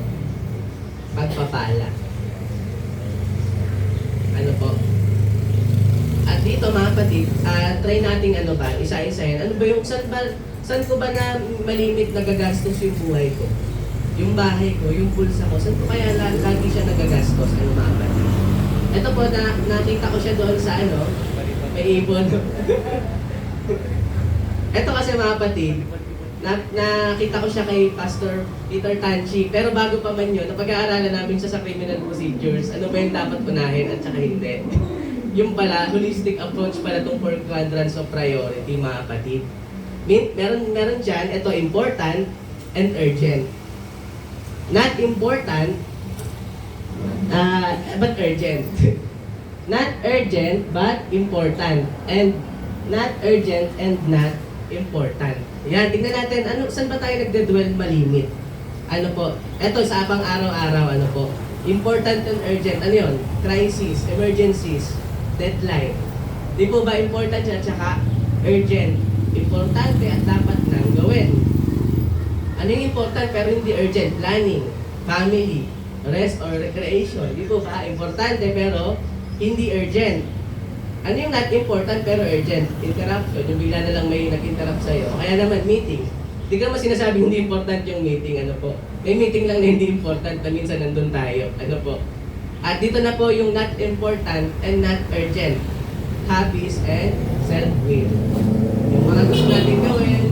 pagpapala. Ano po? At dito mga kapatid, try nating isa-isahin. Ano ba yung, saan ko ba na malimit nagagastos yung buhay ko? Yung bahay ko, yung bulsa ko, saan ko kaya lagi siya nagagastos? Ano mga kapatid? Ito po, nakita ko siya doon sa may ibon. Ito kasi mga kapatid, nakita ko siya kay Pastor Peter Tanchi. Pero bago pa man yun, napag-aaralan namin siya sa criminal procedures. Ano ba yung dapat unahin at saka hindi? Yung pala, holistic approach pala itong 4 quadrants of priority, mga kapatid. Meron dyan, ito important and urgent. Not important, but urgent. Not urgent, but important. And not urgent and not important. Yan, tingnan natin, saan ba tayo nagdedwell malimit? Ano po? Ito, sa abang araw-araw, ano po? Important and urgent. Ano yun? Crisis, emergencies, deadline. Di po ba important siya, tsaka urgent? Importante at dapat nang gawin. Ano yung important pero hindi urgent? Planning, family, rest or recreation. Di po ba? Importante pero hindi urgent. Ano yung not important pero urgent? Interruption, yung bigla na lang may nag-interrupt sa'yo. O kaya naman meeting. Di ka mas sinasabi hindi important yung meeting, ano po? May meeting lang na hindi important na minsan nandun tayo, ano po? At dito na po yung not important and not urgent. Hobbies and self-will. Yung mga gusto natin gawin,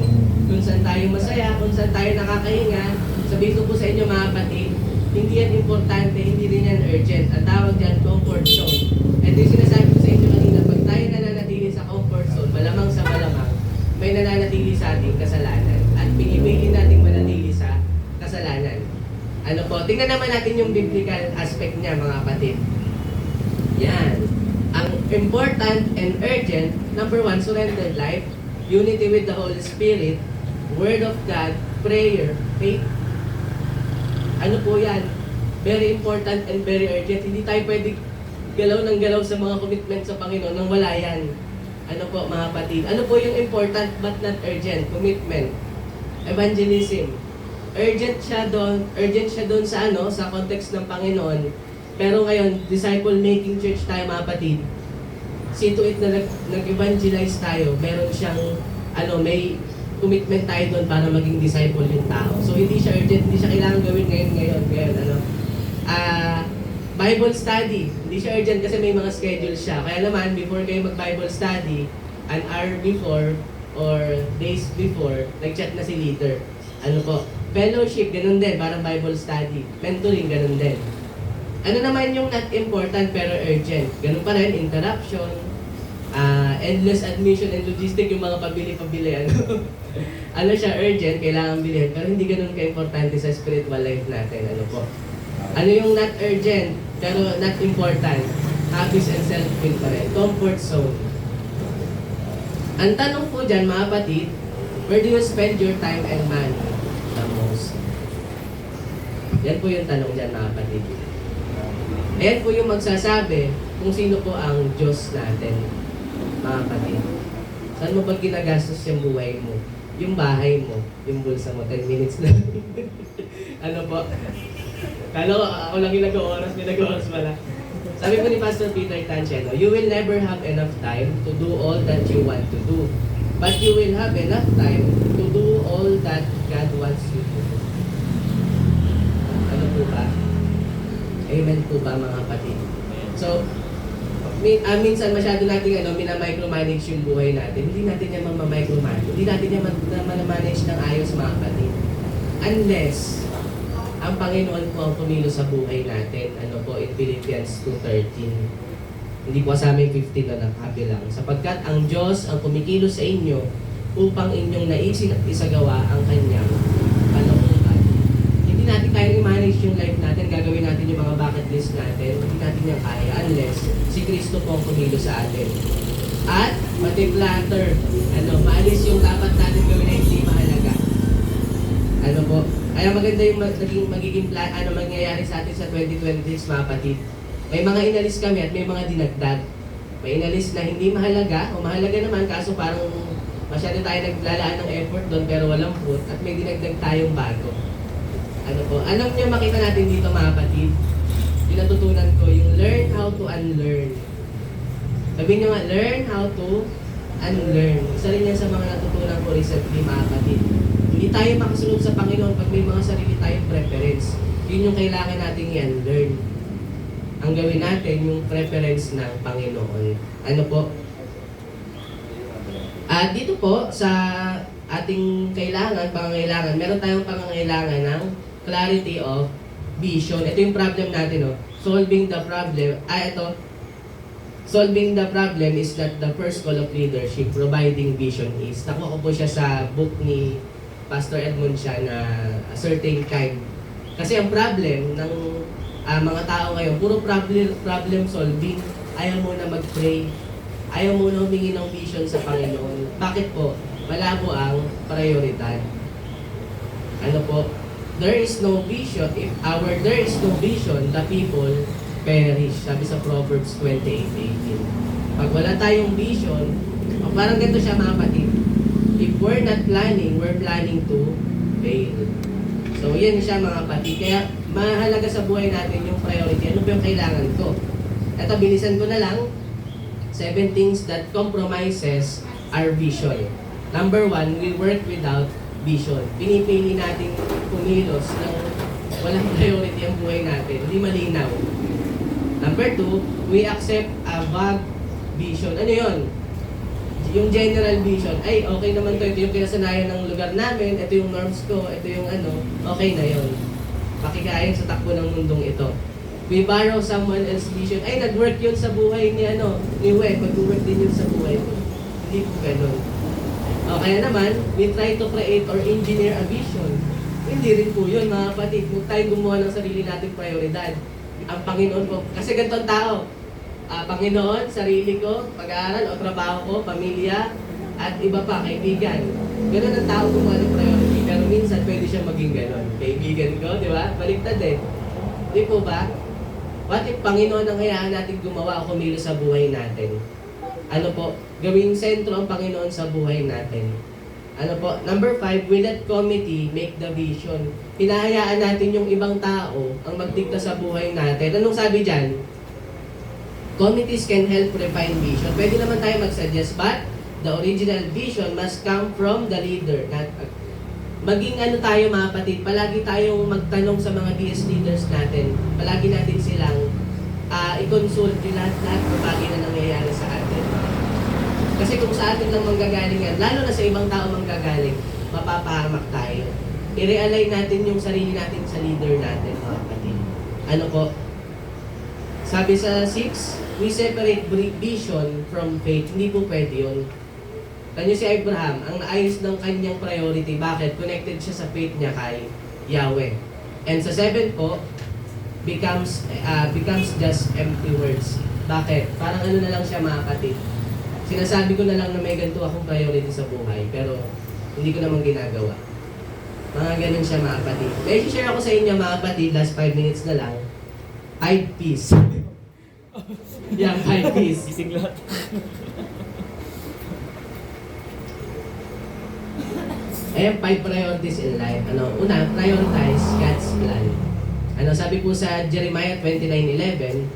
kung saan tayo masaya, kung saan tayo nakakahinga, sabihin ko po sa inyo mga kapatid, hindi yan importante, hindi rin yan urgent. Ang tawag dyan, comfort zone. Ito yung sinasabi ko sa inyo kanina, pag tayo nananatili sa comfort zone, malamang sa malamang, may nananatili sa ating kasalanan. At pinipili natin manatili sa kasalanan. Ano po, tingnan naman natin yung biblical aspect niya mga kapatid. Yan. Ang important and urgent, number 1, surrendered life, unity with the Holy Spirit, Word of God, prayer, faith. Ano po yan? Very important and very urgent. Hindi tayo pwede galaw ng galaw sa mga commitment sa Panginoon nang wala yan. Ano po mga kapatid? Ano po yung important but not urgent? Commitment. Evangelism. Urgent siya doon sa sa context ng Panginoon. Pero ngayon, disciple-making church tayo mga kapatid. See to it na nag-evangelize tayo. Meron siyang, may commitment tayo doon para maging disciple yung tao. So hindi siya urgent, hindi siya kailangan gawin ngayon. Bible study, hindi siya urgent kasi may mga schedule siya. Kaya naman, before kayo mag-Bible study, an hour before or days before, nag-chat na si leader. Ano po? Fellowship, ganun din, parang Bible study. Mentoring, ganun din. Ano naman yung not important pero urgent? Ganun pa rin, interruption, endless admission and logistic, yung mga pabili-pabili. Ano siya, urgent, kailangan bilhin, pero hindi ganun ka-importante sa spiritual life natin. Ano po? Ano yung not urgent pero not important? Hobbies and self-will pa rin. Comfort zone. Ang tanong po dyan, mga kapatid, where do you spend your time and money the most? Yan po yung tanong dyan, mga kapatid. Ayan po yung magsasabi kung sino po ang Diyos natin, mga kapatid. Saan mo ba ginagastos yung buhay mo? Yung bahay mo, yung bulsa mo, 10 minutes na. Ano po? Kala ko, ako lang yung nag-oras pala. Sabi po ni Pastor Peter Tancheno, you will never have enough time to do all that you want to do. But you will have enough time to do all that God wants you to do. Ano po ba? Amen po ba mga kapatid? So, minsan masyado natin mina-micromanage yung buhay natin. Hindi natin yan mamamicromanage. Hindi natin yan manage ng ayos mga kapatid. Unless, ang Panginoon po ang pumilo sa buhay natin. Ano po, in Philippians 2:13. Hindi po sa amin 15 na nakabilang. Sapagkat ang Diyos ang kumikilo sa inyo upang inyong naisin at isagawa ang kanyang kalooban. Hindi natin kaya i-manage yung life natin, gagawin natin yung mga bucket list natin, hindi natin yan kaya unless si Kristo po ang kumilo sa atin. At mati-flatter, maalis yung dapat natin gawin na hindi mahalaga. Ano po? Kaya maganda yung magiging plan, mangyayari sa atin sa 2026 mga kapatid. May mga inalis kami at may mga dinagdag. May inalis na hindi mahalaga o mahalaga naman kaso parang masyado tayo naglalaan ng effort doon pero walang fruit at may dinagdag tayong bago. Ano po? Anong niyo makita natin dito mga kapatid? Yung natutunan ko, yung learn how to unlearn. Sabihin nyo nga, learn how to unlearn. Isa rin yan sa mga natutunan ko recently mga kapatid. Hindi tayo makasunod sa Panginoon pag may mga sarili tayong preference. Yun yung kailangan nating i-unlearn. Ang gawin natin yung preference ng Panginoon. Ano po? Dito po sa ating pangangailangan, meron tayong pangangailangan ng clarity of vision. Ito yung problem natin, solving the problem. Solving the problem is not the first call of leadership. Providing vision is. Nakuha ko po siya sa book ni Pastor Edmund siya na A Certain Kind. Kasi ang problem ng mga tao ngayon, puro problem solving. Ayaw mo na mag-pray. Ayaw mo na humingi ng vision sa Panginoon. Bakit po? Malabo ang prioridad. Ano po? There is no vision. If there is no vision, the people perish. Sabi sa Proverbs 28:18. Pag wala tayong vision, parang ganito siya mga kapatid. If we're not planning, we're planning to fail. So yan siya mga kapatid. Kaya mahalaga sa buhay natin yung priority. Ano ba yung kailangan ko? Ito, bilisan ko na lang. 7 things that compromises our vision. Number 1, we work without vision. Pinipili natin kumilos ng walang priority ang buhay natin. Hindi malinaw. Number 2, we accept a vague vision. Ano yun? Yung general vision, ay okay naman to, ito yung kinasanayan ng lugar namin, ito yung norms ko, ito yung ano, okay na yun. Pakikain sa takbo ng mundong ito. We borrow someone else's vision, ay nag-work yun sa buhay ni ni Web, mag-work din yun sa buhay ko. Hindi po ganun. O kaya naman, we try to create or engineer a vision. Hindi rin po yun mga kapatid, kung tayo gumawa ng sarili nating prioridad. Ang Panginoon po, kasi ganito ang tao, Panginoon, sarili ko, pag-aaral o trabaho ko, pamilya, at iba pa, kaibigan. Ganun ang tao gumawa ng priority, pero minsan pwede siya maging ganun. Kaibigan ko, di ba? Baliktad eh. Di po ba? What if Panginoon ang hayaan natin gumawa o kumilos sa buhay natin? Ano po? Gawing sentro ang Panginoon sa buhay natin. Ano po? Number 5, we let committee make the vision. Hinahayaan natin yung ibang tao ang magdikta sa buhay natin. Anong sabi dyan? Committees can help refine vision. Pwede naman tayo mag-suggest, but the original vision must come from the leader. Maging ano tayo mga kapatid, palagi tayong magtanong sa mga DS leaders natin. Palagi natin silang i-consult yung lahat-lahat ng bagay na nangyayari sa atin. Kasi kung sa atin lang manggagaling yan, lalo na sa ibang tao manggagaling, mapapahamak tayo. I-realign natin yung sarili natin sa leader natin mga kapatid. Ano po? Sabi sa 6, we separate vision from faith. Hindi po pwede yun. Tanyo si Abraham, ang naayos ng kanyang priority. Bakit? Connected siya sa faith niya kay Yahweh. And sa 7 po, becomes just empty words. Bakit? Parang ano na lang siya mga kapatid. Sinasabi ko na lang na may ganito akong priority sa buhay, pero hindi ko naman ginagawa. Mga ganun siya mga kapatid. May share ako sa inyo mga kapatid, last 5 minutes na lang. 5 P's. Yeah, 5 P's. Gising lahat. Ayan, 5 priorities in life. Una, prioritize God's plan. Sabi po sa Jeremiah 29:11,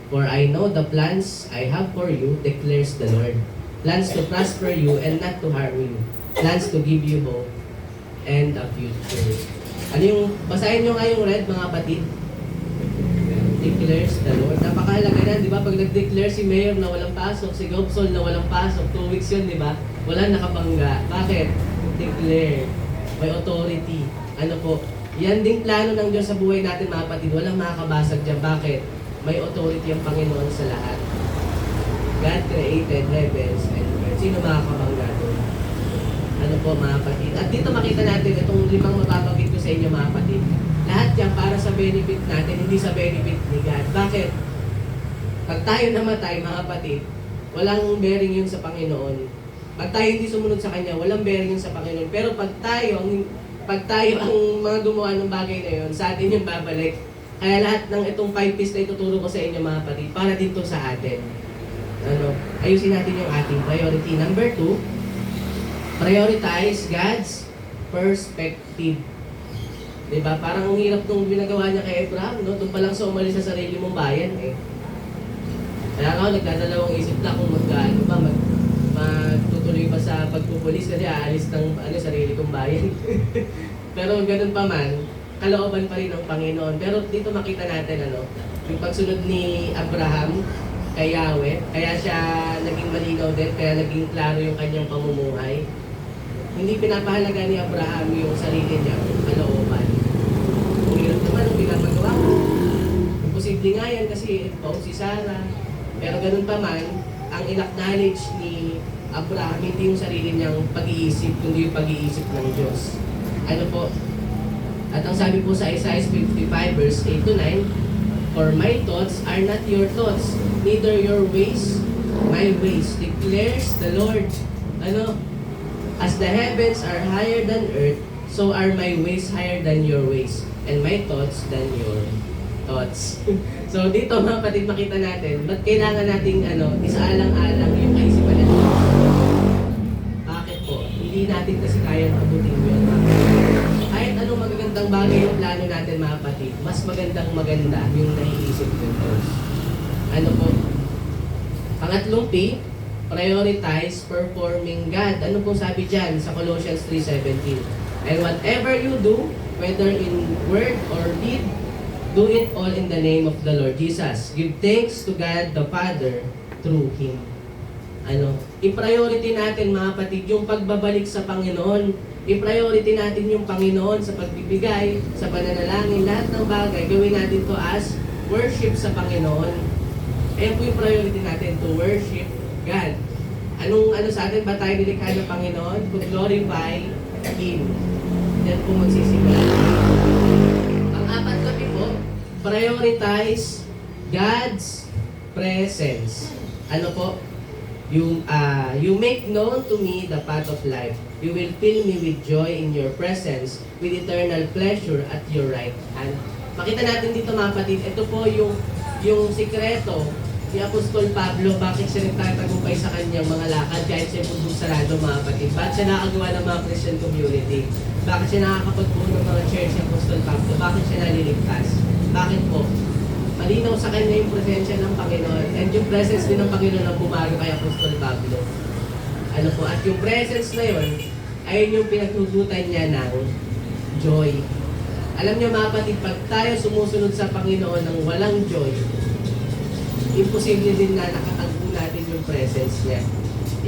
for I know the plans I have for you, declares the Lord. Plans to prosper you and not to harm you. Plans to give you hope and a future. Basahin nyo nga yung red mga kapatid. Declares the Lord. Napakahalaga na, di ba? Pag nag-declare si Mayor na walang pasok, si Gobsol na walang pasok, 2 weeks yun, di ba? Wala nakabangga. Bakit? Declare. May authority. Ano po? Yan ding plano ng Diyos sa buhay natin mga kapatid. Walang makakabasag dyan. Bakit? May authority ang Panginoon sa lahat. God created heavens and earth. Sino makakabangga doon? Ano po mga kapatid? At dito makita natin itong 5 mababagit ko sa inyo mga kapatid. Lahat yan para sa benefit natin, hindi sa benefit ni God. Bakit? Pag tayo namatay mga kapatid, walang bearing yun sa Panginoon. Pag tayo hindi sumunod sa Kanya, walang bearing yun sa Panginoon. Pero pag tayo ang mga gumawa ng bagay na yun, sa atin yung babalik. Kaya lahat ng itong 5 P's na ituturo ko sa inyo mga kapatid, para dito sa atin. Ayusin natin yung ating priority. Number 2, prioritize God's perspective. Diba? Parang ang hirap nung ginagawa niya kay Abraham, no? Doon pa lang sa umalis sa sarili mong bayan, eh. Kaya ako, nagdadalawang isip na kung magtutuloy pa sa pagpupulis kasi aalis ng sarili kong bayan. Pero ganun pa man, kalooban pa rin ng Panginoon. Pero dito makita natin, yung pagsunod ni Abraham kay Yahweh, kaya siya naging malinaw din, kaya naging klaro yung kanyang pamumuhay. Hindi pinapahalaga ni Abraham yung sarili niya, yung kalooban. Kung hirap naman ang pinapagawa ko. Imposible nga yan kasi si Sarah. Pero ganun pa man, ang in-acknowledge ni Abraham, hindi yung sarili niyang pag-iisip, kundi yung pag-iisip ng Diyos. Ano po? At ang sabi po sa Isaiah 55 verse 8 to 9, for my thoughts are not your thoughts, neither your ways my ways, declares the Lord. As the heavens are higher than earth, so are my ways higher than your ways, and my thoughts than your thoughts. So dito mga kapatid, makita natin, ba't kailangan nating isaalang-alang yung kaisipan natin? Bakit po? Hindi natin kasi kayang abutin yun. Kahit anong magagandang bagay yung plano natin mga kapatid, mas maganda yung naiisip ng Diyos. Ano po? Pangatlong P, prioritize performing God. Ano po sabi dyan sa Colossians 3:17? And whatever you do, whether in word or deed, do it all in the name of the Lord Jesus. Give thanks to God the Father through Him. I-priority natin mga kapatid yung pagbabalik sa Panginoon. I-priority natin yung Panginoon sa pagbibigay, sa pananalangin, lahat ng bagay. Gawin natin to as worship sa Panginoon. Ayan po yung priority natin, to worship God. Ano sa atin ba tayo nilikha ng Panginoon? To glorify Him. Yan po magsisimula. Ang apat na po, prioritize God's presence. Ano po? You make known to me the path of life. You will fill me with joy in your presence, with eternal pleasure at your right hand. Makita natin dito mga kapatid, ito po yung sikreto ni Apostol Pablo, bakit siya nagtatagumpay sa kanyang mga lakad kahit siya pundong sarado mga kapatid. Bakit siya nakagawa ng mga Christian community? Bakit siya nakakapagbuo ng mga church ni Apostol Pablo? Bakit siya naliligtas? Bakit po? Malinaw sa kanya yung presensya ng Panginoon and yung presence din ng Panginoon ang bumago kay Apostol Pablo. Ano po? At yung presence na yun, ayun yung pinaghugutan niya ng joy. Alam niyo mga kapatid, pag tayo sumusunod sa Panginoon ng walang joy, imposible din na nakatagpo natin yung presence niya.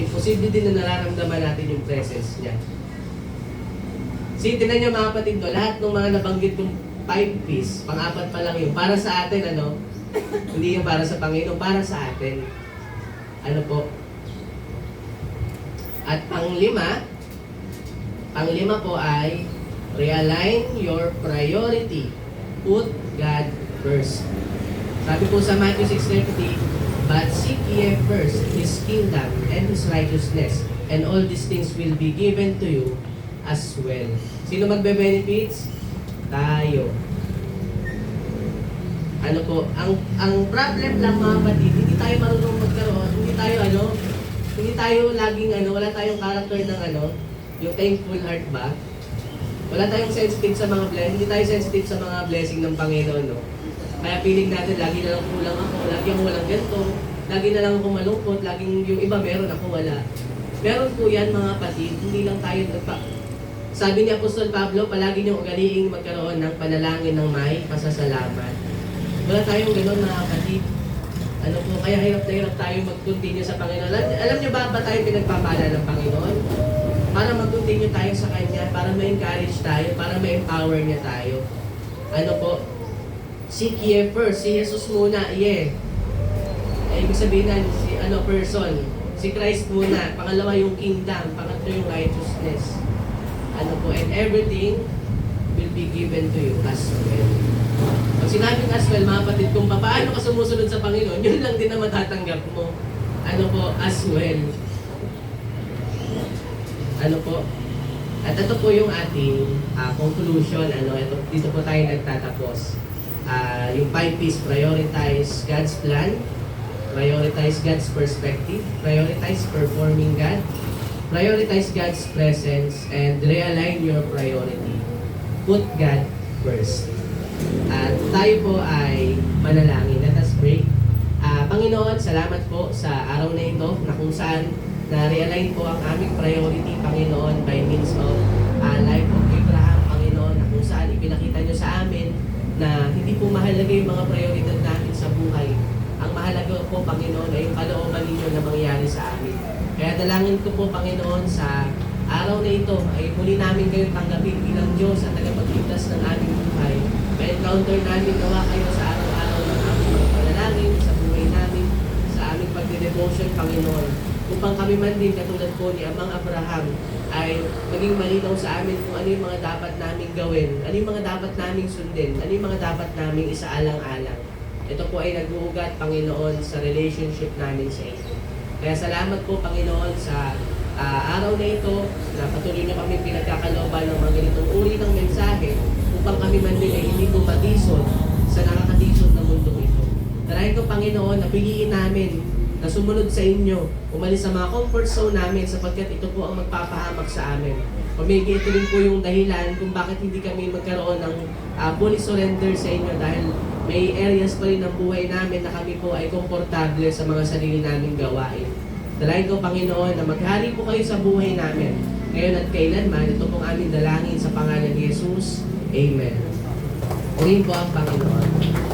Imposible din na nararamdaman natin yung presence niya. See, tinan niyo mga kapatid ko, lahat ng mga nabanggit kong 5 P's, pang-apat pa lang yun. Para sa atin, hindi yung para sa Panginoon, para sa atin. Ano po? At pang-lima po ay realign your priority. Put God first. Sabi po sa Matthew 6:30, but seek ye first His kingdom and His righteousness, and all these things will be given to you as well. Sino magbe-benefits? Tayo. Ano po? Ang problem lang mga kapatid, hindi tayo marunong magkaroon, hindi tayo laging wala tayong character ng yung thankful heart ba? Wala tayong sensitive sa mga blessing, hindi tayo sensitive sa mga blessing ng Panginoon, no? Kaya feeling natin, lagi na lang kulang ako, lagi ako walang ganito, lagi na lang ako malungkot, laging yung iba meron, ako wala. Meron po yan mga kapatid, hindi lang tayo Sabi ni Apostol Pablo, palagi niyong ugaliing magkaroon ng panalangin ng may pasasalamat. Wala tayong gano'n mga kapatid. Ano po, kaya hirap na hirap tayo mag-continue sa Panginoon. Alam niyo ba tayo pinagpapala ng Panginoon? Para mag-continue tayo sa Kanya, para ma-encourage tayo, para ma-empower niya tayo. Ano po? Seek ye first. Si Jesus muna, ibig sabihin na, person. Si Christ muna. Pangalawa yung kingdom. Pangatlo yung righteousness. Ano po, and everything will be given to you as well. Pag sinabing as well, mga kapatid, kung paano ka sumusunod sa Panginoon, yun lang din na matatanggap mo. Ano po, as well. Ano po? At ito po yung ating conclusion. Dito po tayo nagtatapos. Yung 5 P's, prioritize God's plan, prioritize God's perspective, prioritize performing God, prioritize God's presence, and realign your priority. Put God first. At tayo po ay manalangin. Let us pray. Panginoon, salamat po sa araw na ito na kung saan na-realign po ang aming priority, Panginoon, by means of life of Abraham, Panginoon, na kung saan ipinakita nyo sa amin na hindi po mahalaga yung mga prioridad natin sa buhay. Ang mahalaga po, Panginoon, ay yung kalooban ninyo na mangyari sa amin. Kaya dalangin ko po, Panginoon, sa araw na ito ay muli namin kayo tanggapin bilang Diyos at tagapagligtas ng aming buhay. Ma-encounter namin gawa kayo sa araw-araw ng aming panalangin, sa buhay namin, sa aming pagde-devotion, Panginoon. Upang kami man din, katulad po ni Amang Abraham, ay maging malinaw sa amin kung ano yung mga dapat naming gawin, ano yung mga dapat naming sundin, ano yung mga dapat naming isaalang-alang. Ito po ay nag-uugat, Panginoon, sa relationship namin sa inyo. Kaya salamat po, Panginoon, sa araw na ito na patuloy na kami pinagkakalooban ng mga ganitong uri ng mensahe upang kami man din ay hindi po patisod sa nakakatisod Panginoon, na piliin namin na sumunod sa inyo, umalis sa mga comfort zone namin sapagkat ito po ang magpapahamak sa amin. Pamigi, ito rin po yung dahilan kung bakit hindi kami magkaroon ng fully surrender sa inyo dahil may areas pa rin ng buhay namin na kami po ay komportable sa mga sarili naming gawain. Dalayan ko, Panginoon, na maghari po kayo sa buhay namin. Ngayon at kailanman, ito pong aming dalangin sa pangalan ni Jesus. Amen. Purihin po ang Panginoon.